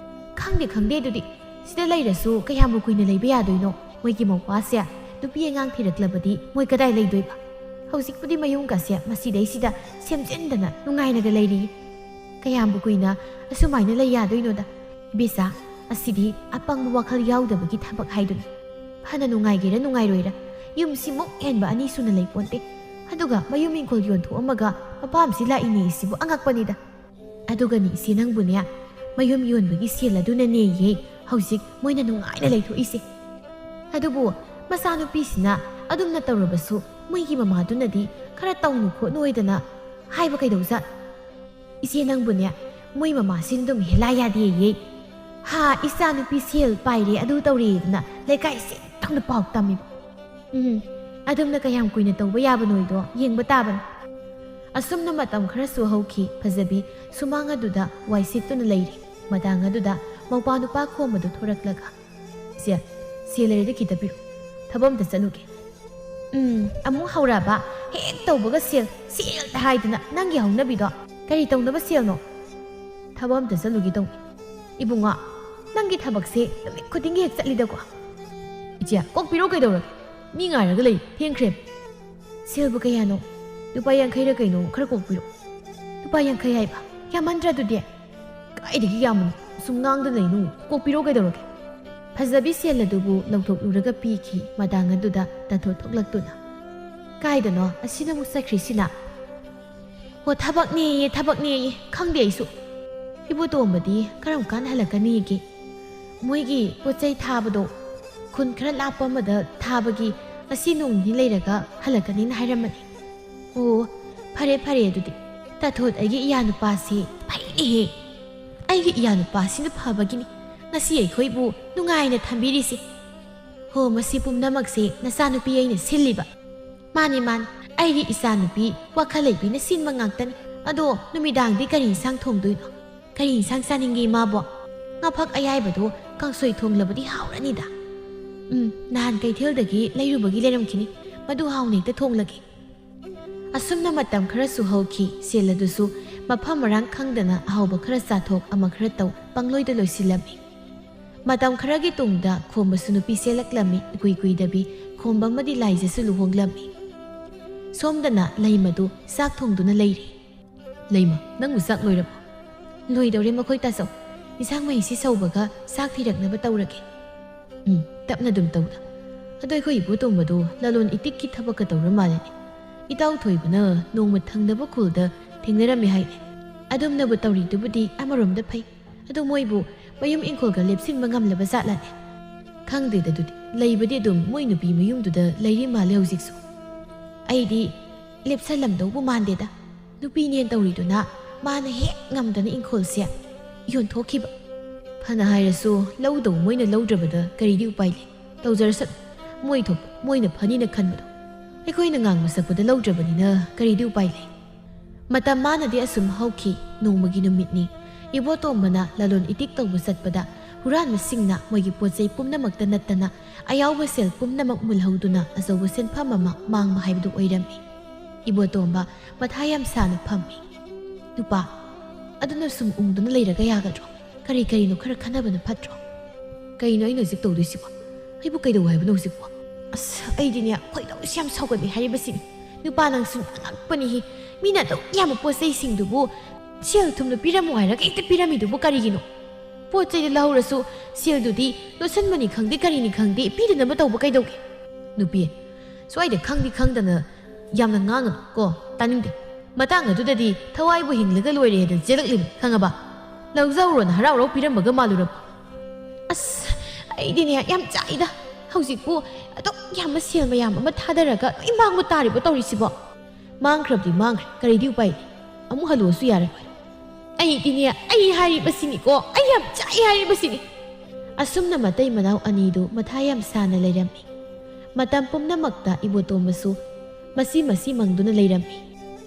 ꯈꯪꯗꯦ ꯑꯗꯨꯗꯤ ꯁꯤꯗ ꯂꯩꯔꯁꯨ ꯀꯌꯥꯝꯕꯨ ꯀꯨꯏꯅ ꯂꯩꯕ ꯌꯥꯗꯣꯏꯅೋ ꯃꯣꯏꯒꯤ ꯃꯧꯄꯥꯁꯦ ꯅꯨꯄꯤ ꯑꯉꯥꯡ ꯊꯤꯔꯛꯂꯕꯗꯤ ꯃꯣꯏ ꯀꯗꯥꯏ ꯂꯩꯗꯣꯏꯕ ꯍꯧꯖꯤꯛꯄꯨꯗꯤ ꯃꯌꯨꯝꯒꯁꯦ ꯃꯁꯤꯗꯩꯁꯤꯗ ꯁꯦꯝꯖꯤꯟꯗꯅ ꯅꯨꯡꯉꯥꯏꯅꯒ ꯂꯩꯔꯤ ꯀꯌꯥꯝꯕꯨ ꯀꯨꯏꯅ ꯑꯁꯨꯃꯥꯏꯅ ꯂꯩ ꯌꯥꯗꯣꯏꯅꯣꯗ ꯏꯕꯦꯆꯥ ꯑꯁꯤꯗꯤ ꯑꯄꯪꯕ ꯋꯥꯈꯜ ꯌꯥꯎꯗꯕꯒꯤ ꯊꯕꯛ ꯍꯥꯏꯗꯨꯅꯤ ꯐꯅ ꯅꯨꯡꯉꯥꯏꯒꯦꯔꯥ ꯅꯨꯡꯉꯥꯏꯔꯣꯏꯔꯥ ꯌꯨꯝꯁꯤꯃꯨꯛ ꯍꯦꯟꯕ ꯑꯅꯤ ꯁꯨꯅ ꯂꯩꯄꯣꯟꯇꯦ ꯑꯗꯨꯒ ꯃꯌꯨꯝ ꯏꯪꯈꯣꯜ ꯌꯣꯟꯊꯣꯛꯑꯝꯃꯒ ꯃꯄꯥꯝꯁꯤ ꯂꯥꯛꯏꯅꯦ ꯁꯤꯕꯨ ꯑꯉꯛꯄꯅꯤꯗ ꯑꯗꯨꯒꯅꯤ ꯏꯆꯦ ꯅꯪꯕꯨꯅꯦ ꯃꯌꯨꯝ ꯌꯣꯟꯕꯒꯤ ꯁꯦꯜ ꯑꯗꯨꯅꯅꯦꯌꯦ ꯍꯧꯖꯤꯛ ꯃꯣꯏꯅ ꯅꯨꯡꯉꯥꯏꯅ ꯂꯩꯊꯣꯛꯏꯁꯦ ꯑꯗꯨꯕꯨ ꯃꯆꯥꯅꯨꯄꯤꯁꯤꯅ ꯑꯗꯨꯝꯅ ꯇꯧꯔꯕꯁꯨ ꯃꯣꯏꯒꯤ ꯃꯃꯥꯗꯨꯅꯗꯤ ꯈꯔ ꯇꯧꯅꯨ ꯈꯣꯠꯅꯣꯏꯗꯅ ꯍꯥꯏꯕ ꯀꯩꯗꯧꯖꯥꯠ ꯏꯆꯦ ꯅꯪꯕꯨꯅꯦ ꯃꯣꯏ ꯃꯃꯥꯁꯤꯅ ꯑꯗꯨꯝ ꯍꯦꯂꯥ ꯌꯥꯗꯦꯌꯦ ꯍꯥ ꯏꯆꯥꯅꯨꯄꯤ ꯁꯦꯜ ꯄꯥꯏꯔꯦ ꯑꯗꯨ ꯇꯧꯔꯦꯗꯅ ꯂꯩꯀꯥꯏ ꯁꯤꯟꯊꯪꯅ ꯄꯥꯎ ꯇꯝꯃꯤꯕ ꯑꯗꯨꯝꯅ ꯀꯌꯥꯝ ꯀꯨꯏꯅ ꯇꯧꯕ ꯌꯥꯕꯅꯣꯏꯗꯣ ꯌꯦꯡꯕ ꯇꯥꯕꯅꯤ ꯑꯁꯨꯝꯅ ꯃꯇꯝ ꯈꯔꯁꯨ ꯍꯧꯈꯤ ꯐꯖꯕꯤ ꯁꯨꯃꯥꯡ ꯑꯗꯨꯗ ꯋꯥꯏ ꯁꯤꯠꯇꯨꯅ ꯂꯩꯔꯤ ꯃꯇꯥꯡ ꯑꯗꯨꯗ ꯃꯧꯄꯥ ꯅꯨꯄꯥ ꯈꯣꯝꯕꯗꯨ ꯊꯣꯔꯛꯂꯒ ꯏꯆꯦ ꯁꯦꯜ ꯂꯩꯔꯗꯤ ꯈꯤꯇ ꯄꯤꯔꯣ ꯊꯕꯛ ꯑꯝꯇ ꯆꯠꯂꯨꯒꯦ ꯑꯃꯨꯛ ꯍꯧꯔꯛꯑꯕ ꯍꯦꯛ ꯇꯧꯕꯒ ꯁꯦꯜ ꯍꯥꯏꯗꯅ ꯅꯪꯒꯤ ꯍꯧꯅꯕꯤꯗꯣ ꯀꯔꯤ ꯇꯧꯅꯕ ꯁꯦꯜꯅꯣ ꯊꯕꯛ ꯑꯝꯇ ꯆꯠꯂꯨꯒꯦ ꯇꯧꯅꯤ 이봉아 ꯅꯪꯒꯤ ꯊꯕꯛꯁꯦ ꯅꯨꯃꯤꯠ ꯈꯨꯗꯤꯡꯒꯤ ꯍꯦꯛ ꯆꯠꯂꯤꯗꯀꯣ 이제 꼭 ꯄꯤꯔꯣ ꯀꯩꯗꯧꯔꯒꯦ ꯃꯤ ꯉꯥꯏꯔꯒ ꯂꯩ ꯊꯦꯡꯈ꯭ꯔꯦ ꯁꯦꯜꯕꯨ ꯀꯌꯥꯅꯣ ꯂꯨꯄꯥ 50ꯔ ꯀꯩꯅꯣ ꯈꯔ ꯀꯣꯛ ꯄꯤꯔꯣ ꯂꯨꯄꯥ 50 ꯍꯥꯏꯕ ꯌꯥꯝꯃꯟꯗ꯭ꯔꯥ ꯑꯗꯨꯗꯤ ꯀꯥꯏꯗꯒꯤ ꯌꯥꯝꯃꯅꯣ ꯁꯨꯝ ꯉꯥꯡꯗꯅ ꯂꯩꯅꯨ ꯀꯣꯛ ꯄꯤꯔꯣ ꯀꯩꯗꯧꯔꯒꯦ ꯐꯖꯕꯤ ꯁꯦꯜ ꯑꯗꯨꯕꯨ ꯂꯧꯊꯣꯛꯂꯨꯔꯒ ꯄꯤꯈꯤ ꯃꯇꯥꯡ ꯑꯗꯨꯗ ꯇꯥꯟꯊꯣꯛ ꯊꯣꯛꯂꯛꯇꯨꯅ ꯀꯥꯏꯗꯅꯣ ꯑꯁꯤꯅ ꯑꯃꯨꯛ ꯆꯠꯈ꯭ꯔꯤꯁꯤꯅ ꯍꯣ ꯊꯕꯛꯅꯦꯌꯦ ꯈꯪꯗꯦ ꯑꯩꯁꯨ 이보ꯇꯣꯝꯕꯗꯤ ꯀꯔꯝ ꯀꯥꯟ ꯍꯜꯂꯛꯀꯅꯤꯒꯦ ꯃꯣꯏꯒꯤ ꯄꯣꯠꯆꯩ ꯊꯥꯕꯗꯣ ꯈꯨꯟ ꯈꯔ ꯂꯥꯞꯄ ꯑꯃꯗ ꯊꯥꯕꯒꯤ ꯑꯁꯤ ꯅꯣꯡꯅꯤ ꯂꯩꯔꯒ ꯍꯜꯂꯛꯀꯅꯤꯅ ꯍꯥꯏꯔꯝꯃꯅꯤ ꯑꯣ ꯐꯔꯦ ꯑꯗꯨꯗꯤ ꯇꯥꯊꯣꯠ ꯑꯩꯒꯤ ꯏꯌꯥꯅꯨꯄꯥꯁꯤ ꯐꯩꯅꯦꯍꯦ ꯑꯩꯒꯤ ꯏꯌꯥꯅꯨꯄꯥꯁꯤꯅ ꯐꯕꯒꯤꯅꯤ ꯉꯁꯤ ꯑꯩꯈꯣꯏꯕꯨ ꯅꯨꯡꯉꯥꯏꯅ ꯊꯝꯕꯤꯔꯤꯁꯤ ꯍꯣ ꯃꯁꯤ ꯄꯨꯝꯅꯃꯛꯁꯦ ꯅꯆꯥꯅꯨꯄꯤ ꯑꯩꯅ ꯁꯤꯜꯂꯤꯕ ꯃꯥꯅꯤ ꯑꯩꯒꯤ ꯏꯆꯥꯅꯨꯄꯤ ꯋꯥꯈꯜ ꯂꯩꯕꯤꯅ ꯁꯤꯟꯕ ꯉꯥꯛꯇꯅꯤ ꯑꯗꯣ ꯅꯨꯃꯤꯗꯥꯡꯗꯤ ꯀꯔꯤ ꯏꯟꯁꯥꯡ ꯊꯣꯡꯗꯣꯏꯅꯣ ꯀꯔꯤ ꯏꯟꯁꯥꯡ ꯆꯥꯅꯤꯡꯒꯦ ꯃꯥꯕꯣ ꯉꯥꯐꯛ ꯑꯌꯥꯏꯕꯗꯣ ꯀꯥꯡꯁꯣꯏ ꯊꯣꯡꯂꯕꯗꯤ ꯍꯥꯎꯔꯅꯤꯗ ꯅꯍꯥꯟ ꯀꯩꯊꯦꯜꯗꯒꯤ ꯂꯩꯔꯨꯕꯒꯤ ꯂꯩꯔꯝꯈꯤꯅꯤ ꯃꯗꯨ ꯍꯥꯎꯅ ꯍꯦꯛꯇ ꯊꯣꯡꯂꯒꯦ ꯑꯁꯨꯝꯅ ꯃꯇꯝ ꯈꯔꯁꯨ ꯍꯧꯈꯤ ꯁꯦꯜ ꯑꯗꯨꯁꯨ ꯃꯐꯝ ꯃꯔꯥꯡ ꯈꯪꯗꯅ ꯑꯍꯥꯎꯕ ꯈꯔ ꯆꯥꯊꯣꯛ ꯑꯃ ꯈꯔ ꯇꯧ ꯄꯪꯂꯣꯏꯗ ꯂꯣꯏꯁꯤꯜꯂꯝꯃꯤ ꯃꯇꯝ ꯈꯔꯒꯤ ꯇꯨꯡꯗ ꯈꯣꯝꯕꯁꯨ ꯅꯨꯄꯤ ꯆꯦꯜꯂꯛꯂꯝꯃꯤ ꯏꯀꯨꯏ ꯀꯨꯏꯗꯕꯤ ꯈꯣꯝꯕ ꯑꯃꯗꯤ ꯂꯥꯏꯖꯁꯨ ꯂꯨꯍꯣꯡꯂꯝꯃꯤ ꯁꯣꯝꯗꯅ ꯂꯩꯃꯗꯨ ꯆꯥꯛ ꯊꯣꯡꯗꯨꯅ ꯂꯩꯔꯤ ꯂꯩꯃ ꯅꯪꯕꯨ ꯆꯥꯛ ꯂꯣꯏꯔꯕꯣ ꯂꯣꯏꯗꯧꯔꯦ ꯃꯈꯣꯏ ꯇꯥꯆꯧ ꯏꯟꯁꯥꯡ ꯃꯍꯤꯁꯤ ꯁꯧꯕꯒ ꯆꯥꯛ ꯊꯤꯔꯛꯅꯕ ꯇꯧꯔꯒꯦ ꯇꯞꯅ ꯑꯗꯨꯝ ꯇꯧꯗ ꯑꯗꯣ ꯑꯩꯈꯣꯏ ꯏꯕꯣꯇꯣꯝꯕꯗꯣ ꯂꯂꯣꯟ ꯏꯇꯤꯛꯀꯤ ꯊꯕꯛꯀ ꯇꯧꯔ ꯃꯥꯜꯂꯦꯅꯦ ꯏꯇꯥꯎ ꯊꯣꯏꯕꯅ ꯅꯣꯡꯃ ꯊꯪꯅꯕ ꯈꯨꯜꯗ ꯊꯦꯡꯅꯔꯝꯃꯦ ꯍꯥꯏꯅꯦ ꯑꯗꯨꯝꯅꯕꯨ ꯇꯧꯔꯤꯗꯨꯕꯨꯗꯤ ꯑꯃꯔꯣꯝꯗ ꯐꯩ ꯑꯗꯣ ꯃꯣꯏꯕꯨ ꯃꯌꯨꯝ ꯏꯪꯈꯣꯜꯒ ꯂꯦꯞꯁꯤꯟꯕ ꯉꯝꯂꯕ ꯖꯥꯠꯂꯅꯦ ꯈꯪꯗꯦꯗ ꯑꯗꯨꯗꯤ ꯂꯩꯕꯗꯤ ꯑꯗꯨꯝ ꯃꯣꯏ ꯅꯨꯄꯤ ꯃꯌꯨꯝꯗꯨꯗ ꯂꯩꯔꯤ ꯃꯥꯜꯂꯦ ꯍꯧꯖꯤꯛꯁꯨ ꯑꯩꯗꯤ ꯂꯦꯞꯁꯜꯂꯝꯗꯧꯕꯨ ꯃꯥꯟꯗꯦꯗ ꯅꯨꯄꯤꯅꯦꯅ ꯇꯧꯔꯤꯗꯨꯅ ꯃꯥꯅ ꯍꯦꯛ ꯉꯝꯗꯅ ꯏꯪꯈꯣꯜꯁꯦ ꯌꯣꯟꯊꯣꯛꯈꯤꯕ ꯐꯅ ꯍꯥꯏꯔꯁꯨ ꯂꯧꯗꯧ ꯃꯣꯏꯅ ꯂꯧꯗ꯭ꯔꯕꯗ ꯀꯔꯤꯗꯤ ꯎꯄꯥꯏ ꯂꯩ ꯇꯧꯖꯔꯁꯅꯨ ꯃꯣꯏ ꯊꯣꯛꯄ ꯃꯣꯏꯅ ꯐꯅꯤꯅ ꯈꯟꯕꯗꯣ ꯑꯩꯈꯣꯏꯅ ꯉꯥꯡꯕ ꯁꯛꯄꯗ ꯂꯧꯗ꯭ꯔꯕꯅꯤꯅ ꯀꯔꯤꯗꯤ ꯎꯄꯥꯏ ꯂꯩ ꯃꯇꯝ ꯃꯥꯅꯗꯤ ꯑꯁꯨꯝ ꯍꯧꯈꯤ ꯅꯣꯡꯃꯒꯤ ꯅꯨꯃꯤꯠꯅꯤ ꯏꯕꯣꯇꯣꯝꯕꯅ ꯂꯂꯣꯟ ꯏꯇꯤꯛ ꯇꯧꯕ ꯆꯠꯄꯗ ꯍꯨꯔꯥꯟꯕꯁꯤꯡꯅ ꯃꯣꯏꯒꯤ ꯄꯣꯠꯆꯩ ꯄꯨꯝꯅꯃꯛꯇ ꯅꯠꯇꯅ ꯑꯌꯥꯎꯕ ꯁꯦꯜ ꯄꯨꯝꯅꯃꯛ ꯃꯨꯜꯍꯧꯗꯨꯅ ꯑꯆꯧꯕ ꯁꯦꯟꯐꯝ ꯑꯃ ꯃꯥꯡꯕ ꯍꯥꯏꯕꯗꯨ ꯑꯣꯏꯔꯝꯃꯤ ꯏꯕꯣꯇꯣꯝꯕ ꯃꯊꯥ ꯌꯥꯝ ꯁꯥꯅ ꯐꯝꯃꯤ ꯅꯨꯄꯥ ꯑꯗꯨꯅ ꯁꯨꯝ ꯎꯪꯗꯨꯅ ꯂꯩꯔꯒ ꯌꯥꯒꯗ꯭ꯔꯣ ꯀꯔꯤꯅꯣ ꯈꯔ ꯈꯟꯅꯕꯅ ꯐꯠꯇ꯭ꯔꯣ ꯀꯩꯅꯣ ꯑꯩꯅ ꯍꯧꯖꯤꯛ ꯇꯧꯗꯣꯏꯁꯤꯕꯣ ꯑꯩꯕꯨ ꯀꯩꯗꯧ ꯍꯥꯏꯕꯅꯣ ꯍꯧꯖꯤꯛꯄꯣ ꯑꯁ ꯑꯩꯗꯤꯅꯦ ꯈꯣꯏꯗꯧꯁꯤ ꯌꯥꯝ ꯁꯥꯎꯒꯠꯂꯤ ꯍꯥꯏꯔꯤꯕꯁꯤꯅꯤ ꯅꯨꯄꯥ ꯅꯪꯁꯨ ꯑꯉꯛꯄꯅꯤꯍꯤ ꯃꯤꯅ ꯑꯗꯨꯛ ꯌꯥꯝꯕ ꯄꯣꯠ ꯆꯩꯁꯤꯡꯗꯨꯕꯨ ꯁꯦꯜ ꯊꯨꯝꯗꯨ ꯄꯤꯔꯝꯃꯨ ꯍꯥꯏꯔꯒ ꯍꯦꯛꯇ ꯄꯤꯔꯝꯃꯤꯗꯨꯕꯨ ꯀꯔꯤꯒꯤꯅꯣ ꯄꯣꯠ ꯆꯩꯗꯨ ꯂꯧꯍꯧꯔꯁꯨ ꯁꯦꯜꯗꯨꯗꯤ ꯂꯣꯠꯁꯟꯕꯅꯤ ꯈꯪꯗꯦ ꯀꯔꯤꯅꯤ ꯈꯪꯗꯦ ꯄꯤꯗꯅꯕ ꯇꯧꯕ ꯀꯩꯗꯧꯒꯦ ꯅꯨꯄꯤ ꯁ꯭ꯋꯥꯏꯗ ꯈꯪꯗꯅ ꯌꯥꯝꯅ ꯉꯥꯡꯒꯅꯨ ꯀꯣ ꯇꯥꯅꯤꯡꯗꯦ ꯃꯇꯥꯡ ꯑꯗꯨꯗꯗꯤ ꯊꯋꯥꯏꯕꯨ ꯍꯤꯡꯂꯒ ꯂꯣꯏꯔꯦ ꯍꯥꯏꯗꯅ ꯆꯦꯜꯂꯛꯂꯤꯕ ꯈꯪꯉꯕ ꯂꯧꯖꯧꯔꯣꯅ ꯍꯔꯥꯎ ꯄꯤꯔꯝꯕꯒ ꯃꯥꯜꯂꯨꯔꯕ ꯑꯁ ꯑꯩꯗꯤꯅꯦ ꯌꯥꯝ ꯆꯥꯛꯏꯗ ꯍꯧꯖꯤꯛꯄꯨ ꯑꯗꯨꯛ ꯌꯥꯝꯕ ꯁꯦꯜ ꯃꯌꯥꯝ ꯑꯃ ꯊꯥꯗꯔꯒ ꯂꯣꯏ ꯃꯥꯡꯕ ꯇꯥꯔꯤꯕ ꯇꯧꯔꯤꯁꯤꯕꯣ ꯃꯥꯡꯈ꯭ꯔꯕꯗꯤ ꯃꯥꯡꯈ꯭ꯔꯦ ꯀꯔꯤꯗꯤ ꯎꯄꯥꯏ ꯂꯩ ꯑꯃꯨꯛ ꯍꯜꯂꯨꯑꯁꯨ ꯌꯥꯔꯣꯏ ꯑꯩꯗꯤꯅꯦ ꯑꯩ ꯍꯥꯏꯔꯤꯕꯁꯤꯅꯤꯀꯣ ꯑꯩ ꯌꯥꯝ ꯆꯥꯛꯏ ꯍꯥꯏꯔꯤꯕꯁꯤꯅꯤ ꯑꯁꯨꯝꯅ ꯃꯇꯩ ꯃꯅꯥꯎ ꯑꯅꯤꯗꯨ ꯃꯊꯥ ꯌꯥꯝ ꯁꯥꯅ ꯂꯩꯔꯝꯃꯤ ꯃꯇꯝ ꯄꯨꯝꯅꯃꯛꯇ ꯏꯕꯣꯇꯣꯝꯕꯁꯨ ꯃꯁꯤ ꯃꯪꯗꯨꯅ ꯂꯩꯔꯝꯃꯤ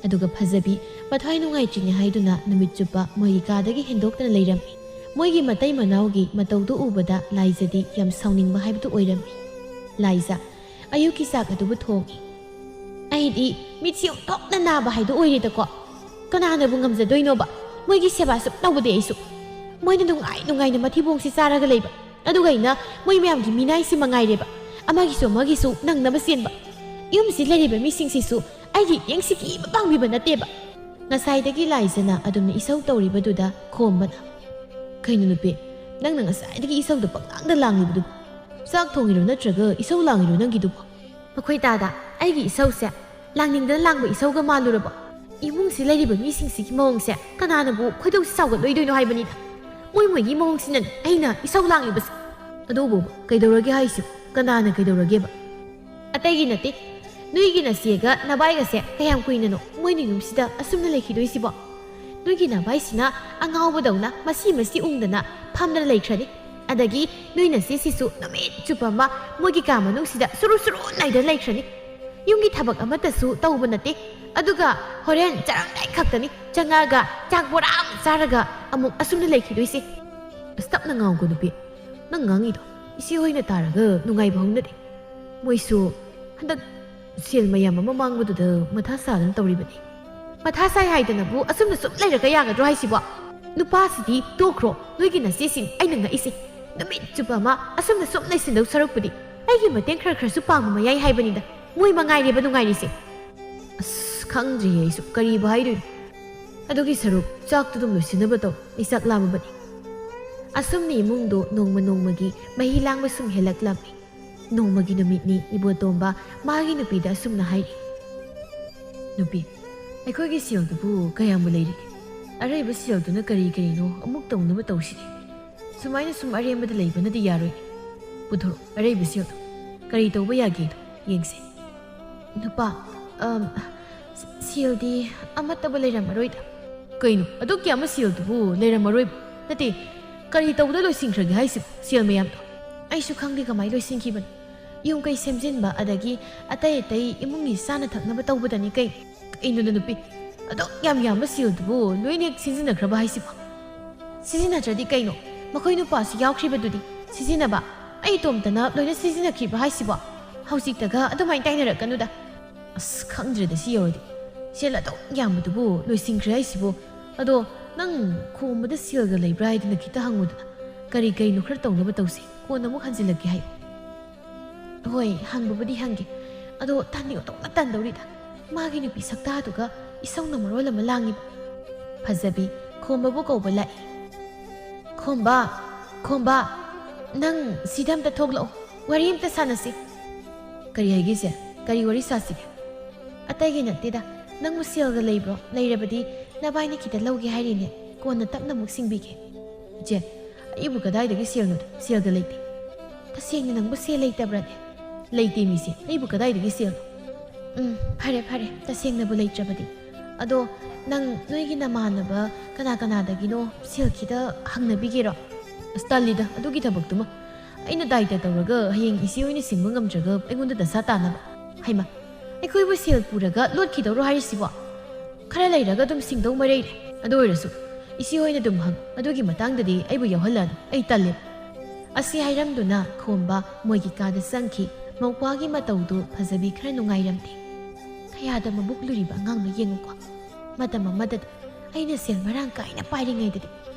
ꯑꯗꯨꯒ ꯐꯖꯕꯤ ꯃꯊ꯭ꯋꯥꯏ ꯅꯨꯡꯉꯥꯏꯇ꯭ꯔꯤꯅꯤ ꯍꯥꯏꯗꯨꯅ ꯅꯨꯃꯤꯠ ꯆꯨꯞꯄ ꯃꯣꯏꯒꯤ ꯀꯥꯗꯒꯤ ꯍꯦꯟꯗꯣꯛꯇꯅ ꯂꯩꯔꯝꯃꯤ ꯃꯣꯏꯒꯤ ꯃꯇꯩ ꯃꯅꯥꯎꯒꯤ ꯃꯇꯧꯗꯨ ꯎꯕꯗ ꯂꯥꯏꯖꯗꯤ ꯌꯥꯝ ꯁꯥꯎꯅꯤꯡꯕ ꯍꯥꯏꯕꯗꯨ ꯑꯣꯏꯔꯝꯃꯤ ꯂꯥꯏꯖ ꯑꯌꯨꯛꯀꯤ ꯆꯥꯛ ꯑꯗꯨꯕꯨ ꯊꯣꯡꯉꯤ ꯑꯩꯗꯤ ꯃꯤꯠꯁꯤ ꯑꯣꯟꯊꯣꯛꯅ ꯅꯥꯕ ꯍꯥꯏꯗꯨ ꯑꯣꯏꯔꯦꯗꯀꯣ ꯀꯅꯥꯅꯕꯨ ꯉꯝꯖꯗꯣꯏꯅꯣꯕ ꯃꯣꯏꯒꯤ ꯁꯦꯕꯥ ꯁꯨꯝ ꯇꯧꯕꯗꯤ ꯑꯩꯁꯨ ꯃꯣꯏꯅ ꯅꯨꯡꯉꯥꯏꯅ ꯃꯊꯤꯕꯣꯡꯁꯤ ꯆꯥꯔꯒ ꯂꯩꯕ ꯑꯗꯨꯒ ꯑꯩꯅ ꯃꯣꯏ ꯃꯌꯥꯝꯒꯤ ꯃꯤꯅꯥꯏꯁꯤ ꯃꯉꯥꯏꯔꯦꯕ ꯑꯃꯒꯤꯁꯨ ꯅꯪꯅꯕ ꯆꯦꯟꯕ ꯌꯨꯝꯁꯤ ꯂꯩꯔꯤꯕ ꯃꯤꯁꯤꯡꯁꯤꯁꯨ ꯑꯩꯒꯤ ꯌꯦꯡꯁꯤ ꯀꯤꯕ ꯄꯥꯡꯕꯤꯕ ꯅꯠꯇꯦꯕ ꯉꯁꯥꯏꯗꯒꯤ ꯂꯥꯏꯖꯅ ꯑꯗꯨꯝꯅ ꯏꯁꯧ ꯇꯧꯔꯤꯕꯗꯨꯗ ꯈꯣꯝꯕꯅ ꯀꯩꯅꯣ ꯅꯨꯄꯤ ꯅꯪꯅ ꯉꯁꯥꯏꯗꯒꯤ ꯏꯁꯧꯗ ꯄꯪꯂꯥꯡꯗ ꯂꯥꯡꯂꯤꯕꯗꯨꯕꯨ ꯆꯥꯛ ꯊꯣꯡꯉꯤꯔꯣ ꯅꯠꯇ꯭ꯔꯒ ꯏꯁꯧ ꯂꯥꯡꯉꯤꯔꯣ ꯅꯪꯒꯤꯗꯨꯕꯨ ꯃꯈꯣꯏ ꯇꯥꯗ ꯑꯩꯒꯤ ꯏꯁꯧꯁꯦ ꯂꯥꯡꯅꯤꯡꯗꯅ ꯂꯥꯡꯕ ꯏꯁꯧꯒ ꯃꯥꯜꯂꯨꯔꯕꯣ ꯏꯃꯨꯡꯁꯤ ꯂꯩꯔꯤꯕ ꯃꯤꯁꯤꯡꯁꯤꯒꯤ ꯃꯑꯣꯡꯁꯦ ꯀꯅꯥꯅꯕꯨ ꯈꯣꯏꯗꯧꯁꯤ ꯁꯥꯎꯒꯠꯂꯣꯏꯗꯣꯏꯅꯣ ꯍꯥꯏꯕꯅꯤꯗ ꯃꯣꯏꯒꯤ ꯃꯑꯣꯡꯁꯤꯅꯅꯦ ꯑꯩꯅ ꯏꯁꯧ ꯂꯥꯡꯂꯤꯕꯁꯦ ꯑꯗꯨꯕꯨ ꯀꯩꯗꯧꯔꯒꯦ ꯍꯥꯏꯁꯤꯕꯨ ꯀꯅꯥꯅ ꯀꯩꯗꯧꯔꯒꯦꯕ ꯑꯇꯩꯒꯤ ꯅꯠꯇꯦ ꯅꯣꯏꯒꯤ ꯅꯆꯦꯒ ꯅꯕꯥꯏꯒꯁꯦ ꯀꯌꯥꯝ ꯀꯨꯏꯅꯅꯣ ꯃꯣꯏꯅ ꯌꯨꯝꯁꯤꯗ ꯑꯁꯨꯝꯅ ꯂꯩꯈꯤꯗꯣꯏꯁꯤꯕꯣ ꯅꯣꯏꯒꯤ ꯅꯕꯥꯏꯁꯤꯅ ꯑꯉꯥꯎꯕꯗꯧꯅ ꯃꯁꯤ ꯎꯪꯗꯅ ꯐꯝꯗꯅ ꯂꯩꯈ꯭ꯔꯅꯤ ꯑꯗꯒꯤ ꯅꯣꯏ ꯅꯆꯦꯁꯤꯁꯨ ꯅꯨꯃꯤꯠ ꯆꯨꯞꯄ ꯑꯃ ꯃꯣꯏꯒꯤ ꯀꯥ ꯃꯅꯨꯡꯁꯤꯗ ꯁꯨꯔꯨ ꯅꯥꯏꯗꯅ ꯂꯩꯈ꯭ꯔꯅꯤ ꯌꯨꯝꯒꯤ ꯊꯕꯛ ꯑꯃꯠꯇꯁꯨ ꯇꯧꯕ ꯅꯠꯇꯦ ꯑꯗꯨꯒ ꯍꯣꯔꯦꯟ ꯆꯥꯔꯝꯗꯥꯏ ꯈꯛꯇꯅꯤ ꯆꯪꯉꯛꯑꯒ ꯆꯥꯛ ꯕꯣꯔꯥ ꯑꯃ ꯆꯥꯔꯒ ꯑꯃꯨꯛ ꯑꯁꯨꯝꯅ ꯂꯩꯈꯤꯗꯣꯏꯁꯦ ꯇꯞꯅ ꯉꯥꯡꯉꯨꯀꯣ ꯅꯨꯄꯤ ꯅꯪ ꯉꯥꯡꯉꯤꯗꯣ ꯏꯆꯦ ꯍꯣꯏꯅ ꯇꯥꯔꯒ ꯅꯨꯡꯉꯥꯏꯕ ꯍꯧꯅꯗꯦ ꯃꯣꯏꯁꯨ ꯍꯟꯗꯛ ꯁꯦꯜ ꯃꯌꯥꯝ ꯑꯃ ꯃꯥꯡꯕꯗꯨꯗ ꯃꯊꯥ ꯁꯥꯗꯅ ꯇꯧꯔꯤꯕꯅꯤ ꯃꯊꯥ ꯁꯥꯏ ꯍꯥꯏꯗꯅꯕꯨ ꯑꯁꯨꯝꯅ ꯁꯨꯝ ꯂꯩꯔꯒ ꯌꯥꯒꯗ꯭ꯔꯣ ꯍꯥꯏꯁꯤꯕꯣ ꯅꯨꯄꯥꯁꯤꯗꯤ ꯇꯣꯛꯈ꯭ꯔꯣ ꯅꯣꯏꯒꯤ ꯅꯆꯦꯁꯤꯡ ꯑꯩꯅ ꯉꯛꯏꯁꯦ ꯅꯨꯃꯤꯠ ꯆꯨꯞꯄ ꯑꯃ ꯑꯁꯨꯝꯅ ꯁꯨꯝ ꯂꯩꯁꯤꯟꯗꯧ ꯁꯔꯨꯛꯄꯨꯗꯤ ꯑꯩꯒꯤ ꯃꯇꯦꯡ ꯈꯔꯁꯨ ꯄꯥꯡꯕ ꯃꯌꯥꯏ ꯍꯥꯏꯕꯅꯤꯗ ꯃꯣꯏ ꯃꯉꯥꯏꯔꯦꯕ ꯅꯨꯡꯉꯥꯏꯔꯤꯁꯦ ꯑꯁ ꯈꯪꯗ꯭ꯔꯤꯌꯦ ꯑꯩꯁꯨ ꯀꯔꯤꯕꯨ ꯍꯥꯏꯗꯣꯏꯅꯣ ꯑꯗꯨꯒꯤ ꯁꯔꯨꯛ ꯆꯥꯛꯇꯨ ꯑꯗꯨꯝ ꯂꯣꯏꯁꯤꯟꯅꯕ ꯇꯧ ꯑꯩ ꯆꯥꯛ ꯂꯥꯝꯃꯕꯅꯤ ꯑꯁꯨꯝꯅ ꯏꯃꯨꯡꯗꯣ ꯅꯣꯡꯃ ꯅꯣꯡꯃꯒꯤ ꯃꯍꯤ ꯂꯥꯡꯕ ꯁꯨꯝ ꯍꯦꯜꯂꯛꯂꯝꯃꯤ ꯅꯣꯡꯃꯒꯤ ꯅꯨꯃꯤꯠꯅꯤ ꯏꯕꯣꯇꯣꯝꯕ ꯃꯥꯒꯤ ꯅꯨꯄꯤꯗ ꯑꯁꯨꯝꯅ ꯍꯥꯏꯔꯤ ꯅꯨꯄꯤ ꯑꯩꯈꯣꯏꯒꯤ ꯁꯦꯜꯗꯨꯕꯨ ꯀꯌꯥꯝꯕꯨ ꯂꯩꯔꯤꯒꯦ ꯑꯔꯩꯕ ꯁꯦꯜꯗꯨꯅ ꯀꯔꯤ ꯀꯔꯤꯅꯣ ꯑꯃꯨꯛ ꯇꯧꯅꯕ ꯇꯧꯁꯤꯅꯦ ꯁꯨꯃꯥꯏꯅ ꯁꯨꯝ ꯑꯔꯦꯝꯕꯗ ꯂꯩꯕꯅꯗꯤ ꯌꯥꯔꯣꯏꯅꯦ ꯄꯨꯊꯣꯔꯛ ꯑꯔꯩꯕ ꯁꯦꯜꯗꯣ ꯀꯔꯤ ꯇꯧꯕ ꯌꯥꯒꯦꯗꯣ ꯌꯦꯡꯁꯦ ꯅꯨꯄꯥ ꯁꯦꯜꯗꯤ ꯑꯃꯠꯇꯕꯨ ꯂꯩꯔꯝꯃꯔꯣꯏꯗ ꯀꯩꯅꯣ ꯑꯗꯨꯛ ꯌꯥꯝꯕ ꯁꯦꯜꯗꯨꯕꯨ ꯂꯩꯔꯝꯃꯔꯣꯏꯕ ꯅꯠꯇꯦ ꯀꯔꯤ ꯇꯧꯕꯗ ꯂꯣꯏꯁꯤꯟꯈ꯭ꯔꯒꯦ ꯍꯥꯏꯁꯤꯕꯨ ꯁꯦꯜ ꯃꯌꯥꯝꯗꯣ ꯑꯩꯁꯨ ꯈꯪꯗꯦ ꯀꯃꯥꯏ ꯂꯣꯏꯁꯤꯟꯈꯤꯕꯅꯣ ꯌꯨꯝ ꯀꯩ ꯁꯦꯝꯖꯤꯟꯕ ꯑꯗꯒꯤ ꯑꯇꯩ ꯑꯇꯩ ꯏꯃꯨꯡꯒꯤ ꯆꯥꯅ ꯊꯛꯅꯕ ꯇꯧꯕꯗꯅꯤ ꯀꯩꯅꯣꯗ ꯅꯨꯄꯤ ꯑꯗꯨꯛ ꯌꯥꯝꯕ ꯁꯦꯜꯗꯨꯕꯨ ꯂꯣꯏꯅ ꯁꯤꯖꯤꯟꯅꯈ꯭ꯔꯕ ꯍꯥꯏꯁꯤꯕꯣ ꯁꯤꯖꯤꯟꯅꯗ꯭ꯔꯗꯤ ꯀꯩꯅꯣ ꯃꯈꯣꯏ ꯅꯨꯄꯥꯁꯨ ꯌꯥꯎꯈ꯭ꯔꯤꯕꯗꯨꯗꯤ ꯁꯤꯖꯤꯟꯅꯕ ꯑꯩ ꯏꯇꯣꯝꯇꯅ ꯂꯣꯏꯅ ꯁꯤꯖꯤꯟꯅꯈꯤꯕ ꯍꯥꯏꯁꯤꯕꯣ ꯍꯧꯖꯤꯛꯇꯒ ꯑꯗꯨꯃꯥꯏꯅ ꯇꯥꯏꯅꯔꯛꯀꯅꯨꯗ ꯑꯁ ꯈꯪꯗ꯭ꯔꯦꯗ ꯁꯤ ꯌꯧꯔꯗꯤ ꯁꯦꯜ ꯑꯗꯨꯛ ꯌꯥꯝꯕꯗꯨꯕꯨ ꯂꯣꯏꯁꯤꯟꯈ꯭ꯔꯦ ꯍꯥꯏꯁꯤꯕꯨ ꯑꯗꯣ ꯅꯪ ꯈꯣꯝꯕꯗ ꯁꯦꯜꯒ ꯂꯩꯕ꯭ꯔꯥ ꯍꯥꯏꯗꯅ ꯈꯤꯇ ꯍꯪꯉꯨꯗꯅ ꯀꯔꯤ ꯀꯔꯤꯅꯣ ꯈꯔ ꯇꯧꯅꯕ ꯇꯧꯁꯤ ꯀꯣꯟꯅ ꯑꯃꯨꯛ ꯍꯟꯖꯤꯜꯂꯛꯀꯦ ꯍꯥꯏꯌꯨ ꯍꯣꯏ ꯍꯪꯕꯕꯨꯗꯤ ꯍꯪꯒꯦ ꯑꯗꯣ ꯇꯟꯗꯤ ꯑꯣꯟꯊꯣꯛꯅ ꯇꯟꯗꯧꯔꯤꯗ ꯃꯥꯒꯤ ꯅꯨꯄꯤ ꯁꯛꯇꯥꯗꯨꯒ ꯏꯁꯧꯅ ꯃꯔꯣꯜ ꯑꯃ ꯂꯥꯡꯉꯤꯕ ꯐꯖꯕꯤ ꯈꯣꯝꯕꯕꯨ ꯀꯧꯕ ꯂꯥꯛꯏ ꯈꯣꯝꯕ ꯅꯪ ꯁꯤꯗ ꯑꯝꯇ ꯊꯣꯛꯂꯛꯑꯣ ꯋꯥꯔꯤ ꯑꯝꯇ ꯁꯥꯟꯅꯁꯤ ꯀꯔꯤ ꯍꯥꯏꯒꯦꯁꯦ ꯀꯔꯤ ꯋꯥꯔꯤ ꯁꯥꯁꯤꯒꯦ ꯑꯇꯩꯒꯤ ꯅꯠꯇꯦꯗ ꯅꯪꯕꯨ ꯁꯦꯜꯒ ꯂꯩꯕ꯭ꯔꯣ ꯂꯩꯔꯕꯗꯤ ꯅꯕꯥꯏꯅꯤ ꯈꯤꯇ ꯂꯧꯒꯦ ꯍꯥꯏꯔꯤꯅꯦ ꯀꯣꯟꯅ ꯇꯞꯅ ꯑꯃꯨꯛ ꯁꯤꯡꯕꯤꯒꯦ ꯏꯆꯦ ꯑꯩꯕꯨ ꯀꯗꯥꯏꯗꯒꯤ ꯁꯦꯜꯅꯣꯗ ꯁꯦꯜꯒ ꯂꯩꯇꯦ ꯇꯁꯦꯡꯅ ꯅꯪꯕꯨ ꯁꯦꯜ ꯂꯩꯇꯕ꯭ꯔꯅꯦ ꯂꯩꯇꯦ ꯃꯤꯁꯦ ꯑꯩꯕꯨ ꯀꯗꯥꯏꯗꯒꯤ ꯁꯦꯜꯅꯣ ꯐꯔꯦ ꯇꯁꯦꯡꯅꯕꯨ ꯂꯩꯇ꯭ꯔꯕꯗꯤ ꯑꯗꯣ ꯅꯪ ꯅꯣꯏꯒꯤ ꯅꯃꯥꯟꯅꯕ ꯀꯅꯥꯗꯒꯤꯅೋ ꯁꯦꯜ ꯈꯤꯇ ꯍꯪꯅꯕꯤꯒꯦꯔꯣ ꯑꯁ ꯇꯜꯂꯤꯗ ꯑꯗꯨꯒꯤ ꯊꯕꯛꯇꯨꯃ ꯑꯩꯅ ꯗꯥꯏꯇ ꯇꯧꯔꯒ ꯍꯌꯦꯡ ꯏꯆꯦ ꯑꯣꯏꯅ ꯁꯤꯡꯕ ꯉꯝꯗ꯭ꯔꯒ ꯑꯩꯉꯣꯟꯗ ꯗꯁꯥ ꯇꯥꯅꯕ ꯍꯩꯃ ꯑꯩꯈꯣꯏꯕꯨ ꯁꯦꯜ ꯄꯨꯔꯒ ꯂꯣꯠꯈꯤꯗꯧꯔꯣ ꯍꯥꯏꯔꯤꯁꯤꯕꯣ ꯈꯔ ꯂꯩꯔꯒ ꯑꯗꯨꯝ ꯁꯤꯡꯗꯧ ꯃꯔꯩꯔꯦ ꯑꯗꯨ ꯑꯣꯏꯔꯁꯨ ꯏꯆꯦ ꯍꯣꯏꯅ ꯑꯗꯨꯝ ꯍꯪ ꯑꯗꯨꯒꯤ ꯃꯇꯥꯡꯗꯗꯤ ꯑꯩꯕꯨ ꯌꯥꯎꯍꯜꯂꯅꯨ ꯑꯩ ꯇꯜꯂꯦ ꯑꯁꯤ ꯍꯥꯏꯔꯝꯗꯨꯅ ꯈꯣꯝꯕ ꯃꯣꯏꯒꯤ ꯀꯥꯗ ꯆꯪꯈꯤ ꯃꯧꯄ꯭ꯋꯥꯒꯤ ꯃꯇꯧꯗꯨ ꯐꯖꯕꯤ ꯈꯔ ꯅꯨꯡꯉꯥꯏꯔꯝꯗꯦ ꯀꯌꯥꯗ ꯃꯕꯨꯛ ꯂꯨꯔꯤꯕ ꯑꯉꯥꯡꯅꯣ ꯌꯦꯡꯉꯨꯀꯣ ꯃꯇꯝ ꯑꯃꯗꯗꯤ ꯑꯩꯅ ꯁꯦꯜ ꯃꯔꯥꯡ ꯀꯥꯏꯅ ꯄꯥꯏꯔꯤꯉꯩꯗꯗꯤ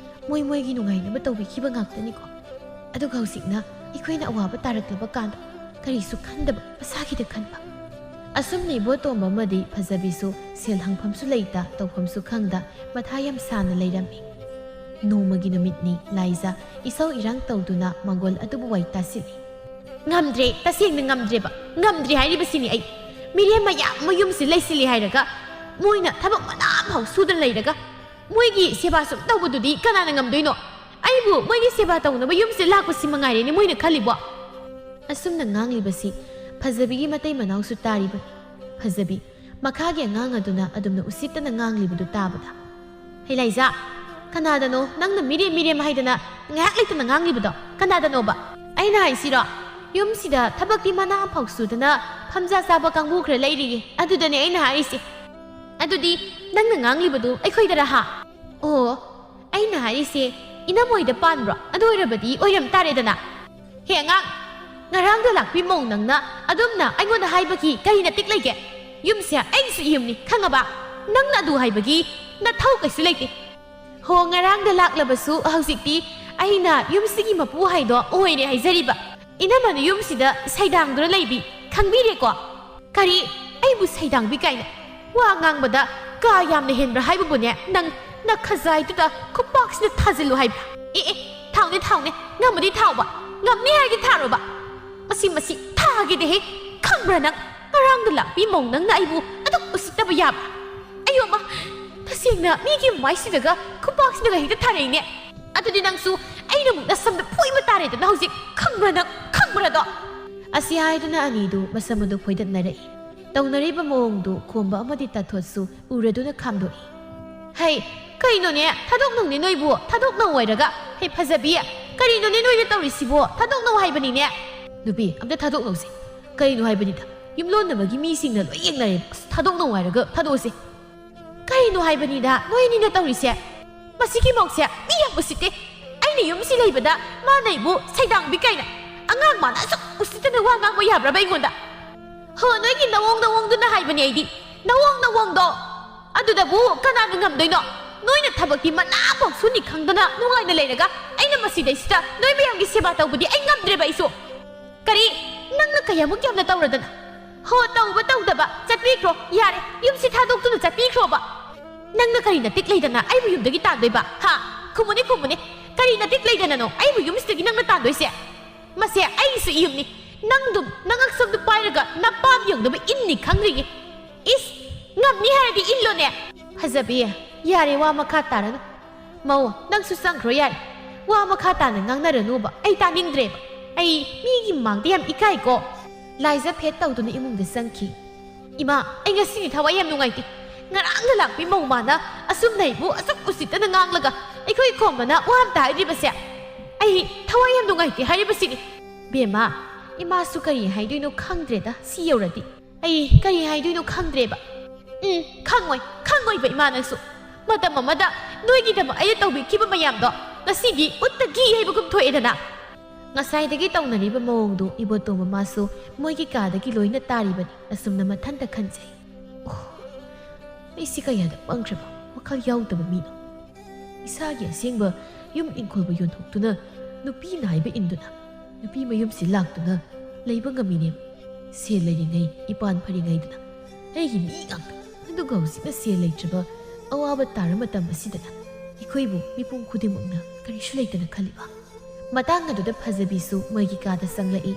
ꯃꯣꯏꯒꯤ ꯅꯨꯡꯉꯥꯏꯅꯕ ꯇꯧꯕꯤꯈꯤꯕ ꯉꯥꯛꯇꯅꯤꯀꯣ ꯑꯗꯨꯒ ꯍꯧꯖꯤꯛꯅ ꯑꯩꯈꯣꯏꯅ ꯑꯋꯥꯕ ꯇꯥꯔꯛꯂꯕ ꯀꯥꯟꯗ ꯀꯔꯤꯁꯨ ꯈꯟꯗꯕ ꯃꯁꯥꯒꯤꯗ ꯈꯟꯕ ꯑꯁꯨꯝꯅ ꯏꯕꯣꯇꯣꯝꯕ ꯑꯃꯗꯤ ꯐꯖꯕꯤꯁꯨ ꯁꯦꯜ ꯍꯪꯐꯝꯁꯨ ꯂꯩꯇ ꯇꯧꯐꯝꯁꯨ ꯈꯪꯗ ꯃꯊꯥ ꯌꯥꯝ ꯁꯥꯅ ꯂꯩꯔꯝꯃꯤ ꯅꯣꯡꯃꯒꯤ ꯅꯨꯃꯤꯠꯅꯤ ꯂꯥꯏꯖꯥ ꯏꯁꯧ ꯏꯔꯥꯡ ꯇꯧꯗꯨꯅ ꯃꯪꯒꯣꯜ ꯑꯗꯨꯕꯨ ꯋꯥꯏ ꯇꯥꯁꯤꯜꯂꯤ ꯉꯝꯗ꯭ꯔꯦ ꯇꯁꯦꯡꯅ ꯉꯝꯗ꯭ꯔꯦ ꯍꯥꯏꯔꯤꯕꯁꯤꯅꯤ ꯑꯩ ꯃꯤꯔꯦꯝ ꯃꯌꯥꯝ ꯑꯃ ꯌꯨꯝꯁꯤ ꯂꯩꯁꯤꯜꯂꯤ ꯍꯥꯏꯔꯒ ꯃꯣꯏꯅ ꯊꯕꯛ ꯃꯅꯥ ꯐꯥꯎ ꯁꯨꯗꯅ ꯂꯩꯔꯒ ꯃꯣꯏꯒꯤ ꯁꯦꯕꯥ ꯁꯨꯝ ꯇꯧꯕꯗꯨꯗꯤ ꯀꯅꯥꯅ ꯉꯝꯗꯣꯏꯅꯣ ꯑꯩꯕꯨ ꯃꯣꯏꯒꯤ ꯁꯦꯕꯥ ꯇꯧꯅꯕ ꯌꯨꯝꯁꯤ ꯂꯥꯛꯄꯁꯤ ꯃꯉꯥꯏꯔꯦꯅꯦ ꯃꯣꯏꯅ ꯈꯜꯂꯤꯕꯣ ꯑꯁꯨꯝꯅ ꯉꯥꯡꯂꯤꯕꯁꯤ ꯐꯖꯕꯤꯒꯤ ꯃꯇꯩ ꯃꯅꯥꯎꯁꯨ ꯇꯥꯔꯤꯕꯅꯤ ꯐꯖꯕꯤ ꯃꯈꯥꯒꯤ ꯑꯉꯥꯡ ꯑꯗꯨꯅ ꯑꯗꯨꯝꯅ ꯎꯁꯤꯠꯇꯅ ꯉꯥꯡꯂꯤꯕꯗꯨ ꯇꯥꯕꯗ ꯍꯦ ꯂꯥꯏꯖꯥ ꯀꯅꯥꯗꯅꯣ ꯅꯪꯅ ꯃꯤꯔꯦꯝ ꯍꯥꯏꯗꯅ ꯉꯥꯏꯍꯥꯛ ꯂꯩꯇꯅ ꯉꯥꯡꯂꯤꯕꯗꯣ ꯀꯅꯥꯗꯅꯣꯕ ꯑꯩꯅ ꯍꯥꯏꯁꯤꯔꯣ ꯌꯨꯝꯁꯤꯗ ꯊꯕꯛꯇꯤ ꯃꯅꯥ ꯐꯥꯎ ꯁꯨꯗꯅ ꯐꯝꯖꯥ ꯆꯥꯕ ꯀꯥꯡꯕꯨ ꯈꯔ ꯂꯩꯔꯤꯌꯦ ꯑꯗꯨꯗꯅꯦ ꯑꯩꯅ ꯍꯥꯏꯔꯤꯁꯦ ꯑꯗꯨꯗꯤ ꯅꯪꯅ ꯉꯥꯡꯂꯤꯕꯗꯨ ꯑꯩꯈꯣꯏꯗꯔ ꯑꯣ ꯑꯩꯅ ꯍꯥꯏꯔꯤꯁꯦ ꯏꯅꯝꯃꯣꯏꯗ ꯄꯥꯟꯕ꯭ꯔꯣ ꯑꯗꯨ ꯑꯣꯏꯔꯕꯗꯤ ꯑꯣꯏꯔꯝ ꯇꯥꯔꯦꯗꯅ ꯍꯦ ꯑꯉꯥꯡ ꯉꯔꯥꯡꯗ ꯂꯥꯛꯄꯤ ꯃꯧ ꯅꯪꯅ ꯑꯗꯨꯝꯅ ꯑꯩꯉꯣꯟꯗ ꯍꯥꯏꯕꯒꯤ ꯀꯔꯤ ꯅꯇꯤꯛ ꯂꯩꯒꯦ ꯌꯨꯝꯁꯦ ꯑꯩꯒꯤꯁꯨ ꯌꯨꯝꯅꯤ ꯈꯪꯉꯕ ꯅꯪꯅ ꯑꯗꯨ ꯍꯥꯏꯕꯒꯤ ꯅꯊꯧ ꯀꯩꯁꯨ ꯂꯩꯇꯦ ꯍꯣ ꯉꯔꯥꯡꯗ ꯂꯥꯛꯂꯕꯁꯨ ꯍꯧꯖꯤꯛꯇꯤ ꯑꯩꯅ ꯌꯨꯝꯁꯤꯒꯤ ꯃꯄꯨ ꯍꯥꯏꯗꯣ ꯑꯣꯏꯔꯦ ꯍꯥꯏꯖꯔꯤꯕ ꯏꯅꯝꯃꯅ ꯌꯨꯝꯁꯤꯗ ꯁꯩꯗꯥꯡꯗꯨꯅ ꯂꯩꯕꯤ ꯈꯪꯕꯤꯔꯦꯀꯣ ꯀꯔꯤ ꯑꯩꯕꯨ ꯁꯩꯗꯥꯡꯕꯤ ꯀꯥꯏꯅ ꯋꯥ ꯉꯥꯡꯕꯗ ꯀꯥ ꯌꯥꯝꯅ ꯍꯦꯟꯕ꯭ꯔꯥ ꯍꯥꯏꯕꯕꯨꯅꯦ ꯅꯪ ꯈꯖꯥꯏꯗꯨꯗ ꯈꯨꯄꯥꯛꯁꯤꯅ ꯊꯥꯖꯤꯜꯂꯨ ꯍꯥꯏꯕ꯭ꯔꯥ ꯊꯥꯎꯅꯦ ꯉꯝꯃꯗꯤ ꯊꯥꯎꯕ ꯉꯝꯅꯤ ꯍꯥꯏꯔꯗꯤ ꯊꯥꯔꯣꯕ ꯃꯁꯤ ꯊꯥꯒꯦꯗꯦꯍꯦ ꯈꯪꯕ꯭ꯔꯥ ꯅꯪ ꯉꯔꯥꯡꯗ ꯂꯥꯛꯄꯤ ꯃꯧ ꯅꯪꯅ ꯑꯩꯕꯨ ꯑꯗꯨꯛ ꯎꯁꯤꯠꯇꯕ ꯌꯥꯕ꯭ꯔꯥ ꯑꯌꯣꯃ ꯇꯁꯦꯡꯅ ꯃꯤꯒꯤ ꯃꯥꯏꯁꯤꯗꯒ ꯈꯨꯄꯥꯛꯁꯤꯅꯒ ꯍꯦꯛꯇ ꯊꯥꯔꯛꯏꯅꯦ ꯑꯗꯨꯗꯤ ꯅꯪꯁꯨ ꯑꯩꯅ ꯑꯃꯨꯛ ꯅꯁꯝꯗ ꯐꯣꯏꯕ ꯇꯥꯔꯦꯗꯅ ꯍꯧꯖꯤꯛ ꯈꯪꯕ꯭ꯔꯥꯗꯣ ꯑꯁꯤ ꯍꯥꯏꯗꯨꯅ ꯑꯅꯤꯗꯨ ꯃꯁꯝ ꯑꯗꯨ ꯐꯣꯏꯗꯠꯅꯔꯛꯏ ꯇꯧꯅꯔꯤꯕ ꯃꯑꯣꯡꯗꯨ ꯈꯣꯝꯕ ꯑꯃꯗꯤ ꯇꯥꯊꯣꯠꯁꯨ ꯎꯔꯗꯨꯅ ꯈꯥꯝꯗꯣꯛꯏ ꯍꯩ ꯀꯩꯅꯣꯅꯦ ꯊꯥꯗꯣꯛꯅꯧꯅꯦ ꯅꯣꯏꯕꯨ ꯊꯥꯗꯣꯛꯅꯧ ꯑꯣꯏꯔꯒ ꯍꯦ ꯐꯖꯕꯤ ꯀꯔꯤꯅꯣꯅꯦ ꯅꯣꯏꯅ ꯇꯧꯔꯤꯁꯤꯕꯣ ꯊꯥꯗꯣꯛꯅꯧ ꯍꯥꯏꯕꯅꯤꯅꯦ ꯅꯨꯄꯤ ꯑꯝꯇ ꯊꯥꯗꯣꯛꯅꯧꯁꯦ ꯀꯔꯤꯅꯣ ꯍꯥꯏꯕꯅꯤꯗ ꯌꯨꯝꯂꯣꯟꯅꯕꯒꯤ ꯃꯤꯁꯤꯡꯅ ꯂꯣꯏ ꯌꯦꯡꯅꯔꯦ ꯊꯥꯗꯣꯛꯅꯧ ꯍꯥꯏꯔꯒ ꯊꯥꯗꯣꯛꯑꯁꯤ ꯀꯩꯅꯣ ꯍꯥꯏꯕꯅꯤꯗ ꯅꯣꯏ ꯑꯅꯤꯅ ꯇꯧꯔꯤꯁꯦ ꯃꯁꯤꯒꯤ ꯃꯧꯁꯦ ꯃꯤ ꯌꯥꯝ ꯎꯁꯤꯠꯇꯦ ꯑꯩꯅ ꯌꯨꯝꯁꯤ ꯂꯩꯕꯗ ꯃꯥꯅ ꯑꯩꯕꯨ ꯁꯩꯗꯥꯡꯕꯤ ꯀꯥꯏꯅ ꯑꯉꯥꯡ ꯃꯥꯅ ꯑꯁꯨꯛ ꯎꯁꯤꯠꯇꯅ ꯋꯥ ꯉꯥꯡꯕ ꯌꯥꯕ꯭ꯔꯕ ꯑꯩꯉꯣꯟꯗ ꯍꯣ ꯅꯣꯏꯒꯤ ꯅꯋꯣꯡꯗꯨꯅ ꯍꯥꯏꯕꯅꯤ ꯑꯩꯗꯤ ꯅꯋꯣꯡꯗꯣ ꯑꯗꯨꯗꯕꯨ ꯀꯅꯥꯅ ꯉꯝꯗꯣꯏꯅꯣ ꯅꯣꯏꯅ ꯊꯕꯛꯇꯤ ꯃꯅꯥꯐꯥꯎ ꯁꯨꯅꯤ ꯈꯪꯗꯅ ꯅꯨꯡꯉꯥꯏꯅ ꯂꯩꯔꯒ ꯑꯩꯅ ꯃꯁꯤꯗꯩꯁꯤꯗ ꯅꯣꯏ ꯃꯌꯥꯝꯒꯤ ꯁꯦꯕꯥ ꯇꯧꯕꯗꯤ ꯑꯩ ꯉꯝꯗ꯭ꯔꯦꯕ ꯑꯩꯁꯨ ꯀꯔꯤ ꯅꯪꯅ ꯀꯌꯥꯃꯨꯛ ꯌꯥꯝꯅ ꯇꯧꯔꯗꯅ ꯍꯣ ꯇꯧꯕ ꯇꯧꯗꯕ ꯆꯠꯄꯤꯈ꯭ꯔꯣ ꯌꯥꯔꯦ ꯌꯨꯝꯁꯤ ꯊꯥꯗꯣꯛꯇꯨꯅ ꯆꯠꯄꯤꯈ꯭ꯔꯣꯕ ꯅꯪꯅ ꯀꯔꯤ ꯅꯇꯤꯛ ꯂꯩꯗꯅ ꯑꯩꯕꯨ ꯌꯨꯝꯗꯒꯤ ꯇꯥꯟꯗꯣꯏꯕ ꯍꯥ ꯈꯨꯝꯃꯨꯅꯦ ꯀꯔꯤ ꯅꯇꯤꯛ ꯂꯩꯗꯅꯅꯣ ꯑꯩꯕꯨ ꯌꯨꯝꯁꯤꯗꯒꯤ ꯅꯪꯅ ꯇꯥꯟꯗꯣꯏꯁꯦ ꯃꯁꯦ ꯑꯩꯁꯨ ꯌꯨꯝꯅꯤ ꯅꯪꯗꯨꯝ ꯅꯉꯛꯁꯝꯗꯨ ꯄꯥꯏꯔꯒ ꯅꯄꯥꯝ ꯌꯧꯅꯕ ꯏꯟꯅꯤ ꯈꯪꯗ꯭ꯔꯤꯌꯦ ꯏꯁ ꯉꯝꯅꯤ ꯍꯥꯏꯔꯗꯤ ꯏꯜꯂꯣꯅꯦ ꯐꯖꯕꯤ ꯌꯥꯔꯦ ꯋꯥ ꯃꯈꯥ ꯇꯥꯔꯅꯨ ꯃꯧ ꯅꯪꯁꯨ ꯆꯪꯈ꯭ꯔꯣ ꯌꯥꯔꯦ ꯋꯥ ꯃꯈꯥ ꯇꯥꯅ ꯉꯥꯡꯅꯔꯅꯨꯕ ꯑꯩ ꯇꯥꯅꯤꯡꯗ꯭ꯔꯦꯕ ꯑꯩ ꯃꯤꯒꯤ ꯃꯃꯥꯡꯗ ꯌꯥꯝ ꯏꯀꯥꯏꯀꯣ ꯂꯥꯏꯖ ꯐꯦꯠ ꯇꯧꯗꯨꯅ ꯏꯃꯨꯡꯗ ꯆꯪꯈꯤ ꯏꯃꯥ ꯑꯩ ꯉꯁꯤꯗꯤ ꯊꯋꯥꯏ ꯌꯥꯝ ꯅꯨꯡꯉꯥꯏꯇꯦ ꯉꯔꯥꯡꯗ ꯂꯥꯛꯄꯤ ꯃꯧ ꯃꯥꯅ ꯑꯁꯨꯝꯅ ꯑꯩꯕꯨ ꯑꯁꯨꯛ ꯎꯁꯤꯠꯇꯅ ꯉꯥꯡꯂꯒ ꯑꯩꯈꯣꯏ ꯈꯣꯝꯕꯅ ꯋꯥ ꯑꯝꯇ ꯍꯥꯏꯗ꯭ꯔꯤꯕꯁꯦ ꯑꯩ ꯊꯋꯥꯏ ꯌꯥꯝ ꯅꯨꯡꯉꯥꯏꯇꯦ ꯍꯥꯏꯔꯤꯕꯁꯤꯅꯤ ꯕꯦꯝꯃ ꯏꯃꯥꯁꯨ ꯀꯔꯤ ꯍꯥꯏꯗꯣꯏꯅꯣ ꯈꯪꯗ꯭ꯔꯦꯗ ꯁꯤ ꯌꯧꯔꯗꯤ ꯑꯩ ꯀꯔꯤ ꯍꯥꯏꯗꯣꯏꯅꯣ ꯈꯪꯗ꯭ꯔꯦꯕ ꯈꯪꯉꯣꯏꯕ ꯏꯃꯥ ꯅꯪꯁꯨ ꯃꯇꯝ ꯑꯃꯗ ꯅꯣꯏꯒꯤꯗꯃꯛ ꯑꯩꯅ ꯇꯧꯕꯤꯈꯤꯕ ꯃꯌꯥꯝꯗꯣ ꯉꯁꯤꯗꯤ ꯎꯠꯇ ꯘꯤ ꯍꯩꯕꯒꯨꯝ ꯊꯣꯛꯑꯦꯗꯅ ꯉꯁꯥꯏꯗꯒꯤ ꯇꯧꯅꯔꯤꯕ ꯃꯑꯣꯡꯗꯣ ꯏꯕꯣꯇꯣꯝꯕ ꯃꯥꯁꯨ ꯃꯣꯏꯒꯤ ꯀꯥꯗꯒꯤ ꯂꯣꯏꯅ ꯇꯥꯔꯤꯕꯅꯤ ꯑꯁꯨꯝꯅ ꯃꯊꯟꯇ ꯈꯟꯖꯩ ꯑꯩꯁꯤ ꯀꯌꯥꯗ ꯄꯪꯈ꯭ꯔꯕ ꯋꯥꯈꯜ ꯌꯥꯎꯗꯕ ꯃꯤꯅꯣ ꯏꯁꯥꯒꯤ ꯑꯁꯦꯡꯕ ꯌꯨꯝ ꯏꯪꯈꯣꯜꯕꯨ ꯌꯣꯟꯊꯣꯛꯇꯨꯅ ꯅꯨꯄꯤ ꯅꯥꯏꯕ ꯏꯟꯗꯨꯅ ꯅꯨꯄꯤ ꯃꯌꯨꯝꯁꯤ ꯂꯥꯛꯇꯨꯅ ꯂꯩꯕ ꯉꯝꯃꯤꯅꯦꯕ ꯁꯦꯜ ꯂꯩꯔꯤꯉꯩ ꯏꯄꯥꯟ ꯐꯔꯤꯉꯩꯗꯅ ꯑꯩꯒꯤ ꯃꯤ ꯉꯥꯛꯇ ꯑꯗꯨꯒ ꯍꯧꯖꯤꯛꯅ ꯁꯦꯜ ꯂꯩꯇ꯭ꯔꯕ ꯑꯋꯥꯕ ꯇꯥꯔ ꯃꯇꯝ ꯑꯁꯤꯗꯅ ꯑꯩꯈꯣꯏꯕꯨ ꯃꯤꯄꯨꯝ ꯈꯨꯗꯤꯡꯃꯛꯅ ꯀꯔꯤꯁꯨ ꯂꯩꯇꯅ ꯈꯜꯂꯤꯕ ꯃꯇꯥꯡ ꯑꯗꯨꯗ ꯐꯖꯕꯤꯁꯨ ꯃꯣꯏꯒꯤ ꯀꯥꯗ ꯆꯪꯂꯛꯏ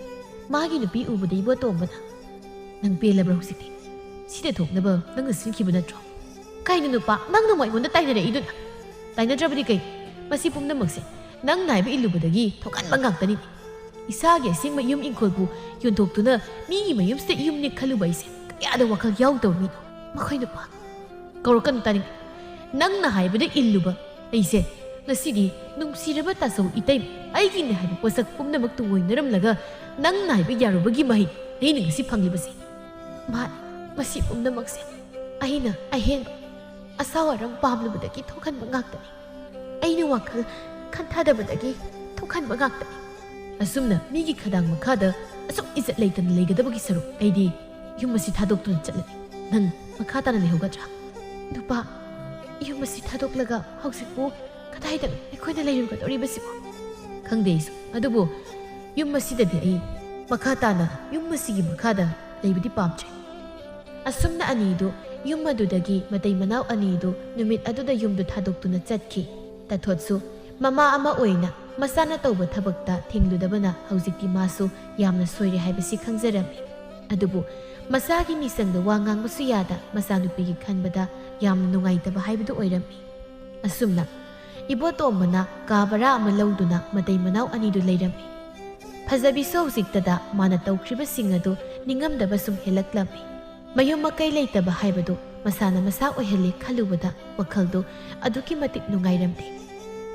ꯃꯥꯒꯤ ꯅꯨꯄꯤ ꯎꯕꯗ ꯏꯕꯣꯇꯣꯝꯕꯅ ꯅꯪ ꯄꯦꯜꯂꯕ꯭ꯔꯥ ꯍꯧꯖꯤꯛꯇꯤ ꯁꯤꯗ ꯊꯣꯛꯅꯕ ꯅꯪꯅ ꯁꯤꯟꯈꯤꯕ ꯅꯠꯇ꯭ꯔꯣ ꯀꯩꯅꯣ ꯅꯨꯄꯥ ꯅꯪꯅ ꯑꯃꯨꯛ ꯑꯩꯉꯣꯟꯗ ꯇꯥꯏꯅꯔꯛꯏꯗꯨꯅ ꯇꯥꯏꯅꯗ꯭ꯔꯕꯗꯤ ꯀꯩ ꯃꯁꯤ ꯄꯨꯝꯅꯃꯛꯁꯦ ꯅꯪ ꯅꯥꯏꯕ ꯏꯜꯂꯨꯕꯗꯒꯤ ꯊꯣꯛꯍꯟꯕ ꯉꯥꯛꯇꯅꯤ ꯏꯁꯥꯒꯤ ꯑꯁꯦꯡꯕ ꯌꯨꯝ ꯏꯪꯈꯣꯜꯕꯨ ꯌꯣꯟꯊꯣꯛꯇꯨꯅ ꯃꯤꯒꯤ ꯃꯌꯨꯝꯁꯤꯗ ꯌꯨꯝꯅꯤ ꯈꯜꯂꯨꯕ ꯑꯩꯁꯦ ꯀꯌꯥꯗ ꯋꯥꯈꯜ ꯌꯥꯎꯗꯕ ꯃꯤꯅꯣ ꯃꯈꯣꯏ ꯅꯨꯄꯥ ꯀꯧꯔꯛꯀꯅꯨ ꯇꯥꯅꯤꯡ ꯅꯪꯅ ꯍꯥꯏꯕꯗ ꯏꯜꯂꯨꯕ ꯑꯩꯁꯦ ꯉꯁꯤꯗꯤ ꯅꯨꯡꯁꯤꯔꯕ ꯇꯥꯆꯧ ꯏꯇꯩ ꯑꯩꯒꯤꯅꯦ ꯍꯥꯏꯕ ꯄꯣꯠꯁꯛ ꯄꯨꯝꯅꯃꯛ ꯇꯨꯡꯑꯣꯏꯅꯔꯝꯂꯒ ꯅꯪꯅ ꯍꯥꯏꯕ ꯌꯥꯔꯨꯕꯒꯤ ꯃꯍꯩ ꯑꯩꯅ ꯉꯁꯤ ꯐꯪꯂꯤꯕꯁꯦ ꯃꯁꯤ ꯄꯨꯝꯅꯃꯛꯁꯦ ꯑꯩꯅ ꯑꯍꯦꯟꯕ ꯑꯁꯥꯎ ꯑꯔꯝ ꯄꯥꯝꯂꯨꯕꯗꯒꯤ ꯊꯣꯛꯍꯟꯕ ꯉꯥꯛꯇꯅꯤ ꯑꯩꯅ ꯋꯥꯈꯜ ꯈꯟꯊꯗꯕꯗꯒꯤ ꯊꯣꯛꯍꯟꯕ ꯉꯥꯛꯇꯅꯤ ꯑꯁꯨꯝꯅ ꯃꯤꯒꯤ ꯈꯗꯥꯡ ꯃꯈꯥꯗ ꯑꯁꯨꯛ ꯏꯖꯠ ꯂꯩꯇꯅ ꯂꯩꯒꯗꯕꯒꯤ ꯁꯔꯨꯛ ꯑꯩꯗꯤ ꯌꯨꯝ ꯑꯁꯤ ꯊꯥꯗꯣꯛꯇꯨꯅ ꯆꯠꯂꯅꯤ ꯅꯪ ꯃꯈꯥ ꯇꯥꯅ ꯂꯩꯍꯧꯒꯗ꯭ꯔꯥ ꯅꯨꯄꯥ ꯌꯨꯝ ꯑꯁꯤ ꯊꯥꯗꯣꯛꯂꯒ ꯍꯧꯖꯤꯛꯄꯨ ꯀꯗꯥꯏꯗꯅꯣ ꯑꯩꯈꯣꯏꯅ ꯂꯩꯔꯨꯒꯗꯧꯔꯤꯕꯁꯤꯕꯣ ꯈꯪꯗꯦ ꯑꯩꯁꯨ ꯑꯗꯨꯕꯨ ꯌꯨꯝ ꯑꯁꯤꯗꯗꯤ ꯑꯩ ꯃꯈꯥ ꯇꯥꯅ ꯌꯨꯝ ꯑꯁꯤꯒꯤ ꯃꯈꯥꯗ ꯂꯩꯕꯗꯤ ꯄꯥꯝꯗ꯭ꯔꯦ ꯑꯁꯨꯝꯅ ꯑꯅꯤꯗꯨ ꯌꯨꯝ ꯑꯗꯨꯗꯒꯤ ꯃꯇꯩ ꯃꯅꯥꯎ ꯑꯅꯤꯗꯨ ꯅꯨꯃꯤꯠ ꯑꯗꯨꯗ ꯌꯨꯝꯗꯨ ꯊꯥꯗꯣꯛꯇꯨꯅ ꯆꯠꯈꯤ ꯇꯊꯣꯠꯁꯨ ꯃꯃꯥ ꯑꯃ ꯑꯣꯏꯅ ꯃꯆꯥꯅ ꯇꯧꯕ ꯊꯕꯛꯇ ꯊꯤꯡꯂꯨꯗꯕꯅ ꯍꯧꯖꯤꯛꯇꯤ ꯃꯥꯁꯨ ꯌꯥꯝꯅ ꯁꯣꯏꯔꯦ ꯍꯥꯏꯕꯁꯤ ꯈꯪꯖꯔꯝꯃꯤ ꯑꯗꯨꯕꯨ ꯃꯆꯥꯒꯤ ꯃꯤꯆꯪꯗ ꯋꯥ ꯉꯥꯡꯕꯁꯨ ꯌꯥꯗ ꯃꯆꯥꯅꯨꯄꯤꯒꯤ ꯈꯟꯕꯗ ꯌꯥꯝꯅ ꯅꯨꯡꯉꯥꯏꯇꯕ ꯍꯥꯏꯕꯗꯨ ꯑꯣꯏꯔꯝꯃꯤ ꯑꯁꯨꯝꯅ ꯏꯕꯣꯇꯣꯝꯕꯅ ꯀꯥ ꯕꯔꯥ ꯑꯃ ꯂꯧꯗꯨꯅ ꯃꯇꯩ ꯃꯅꯥꯎ ꯑꯅꯤꯗꯨ ꯂꯩꯔꯝꯃꯤ ꯐꯖꯕꯤꯁꯨ ꯍꯧꯖꯤꯛꯇꯗ ꯃꯥꯅ ꯇꯧꯈ꯭ꯔꯤꯕꯁꯤꯡ ꯑꯗꯨ ꯅꯤꯡꯉꯝꯗꯕ ꯁꯨꯝ ꯍꯦꯜꯂꯛꯂꯝꯃꯤ ꯃꯌꯨꯝ ꯃꯀꯩ ꯂꯩꯇꯕ ꯍꯥꯏꯕꯗꯨ ꯃꯁꯥꯅ ꯃꯁꯥ ꯑꯣꯏꯍꯜꯂꯦ ꯈꯜꯂꯨꯕꯗ ꯋꯥꯈꯜꯗꯨ ꯑꯗꯨꯛꯀꯤ ꯃꯇꯤꯛ ꯅꯨꯡꯉꯥꯏꯔꯝꯗꯦ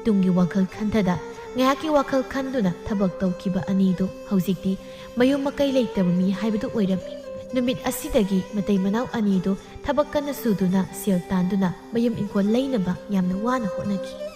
ꯇꯨꯡꯒꯤ ꯋꯥꯈꯜ ꯈꯟꯊꯗ ꯉꯥꯏꯍꯥꯛꯀꯤ ꯋꯥꯈꯜ ꯈꯟꯗꯨꯅ ꯊꯕꯛ ꯇꯧꯈꯤꯕ ꯑꯅꯤꯗꯨ ꯍꯧꯖꯤꯛꯇꯤ ꯃꯌꯨꯝ ꯃꯀꯩ ꯂꯩꯇꯕ ꯃꯤ ꯍꯥꯏꯕꯗꯨ ꯑꯣꯏꯔꯝꯃꯤ ꯅꯨꯃꯤꯠ ꯑꯁꯤꯗꯒꯤ ꯃꯇꯩ ꯃꯅꯥꯎ ꯑꯅꯤꯗꯨ ꯊꯕꯛ ꯀꯟꯅ ꯁꯨꯗꯨꯅ ꯁꯦꯜ ꯇꯥꯟꯗꯨꯅ ꯃꯌꯨꯝ ꯏꯪꯈꯣꯜ ꯂꯩꯅꯕ ꯌꯥꯝꯅ ꯋꯥꯅ ꯍꯣꯠꯅꯈꯤ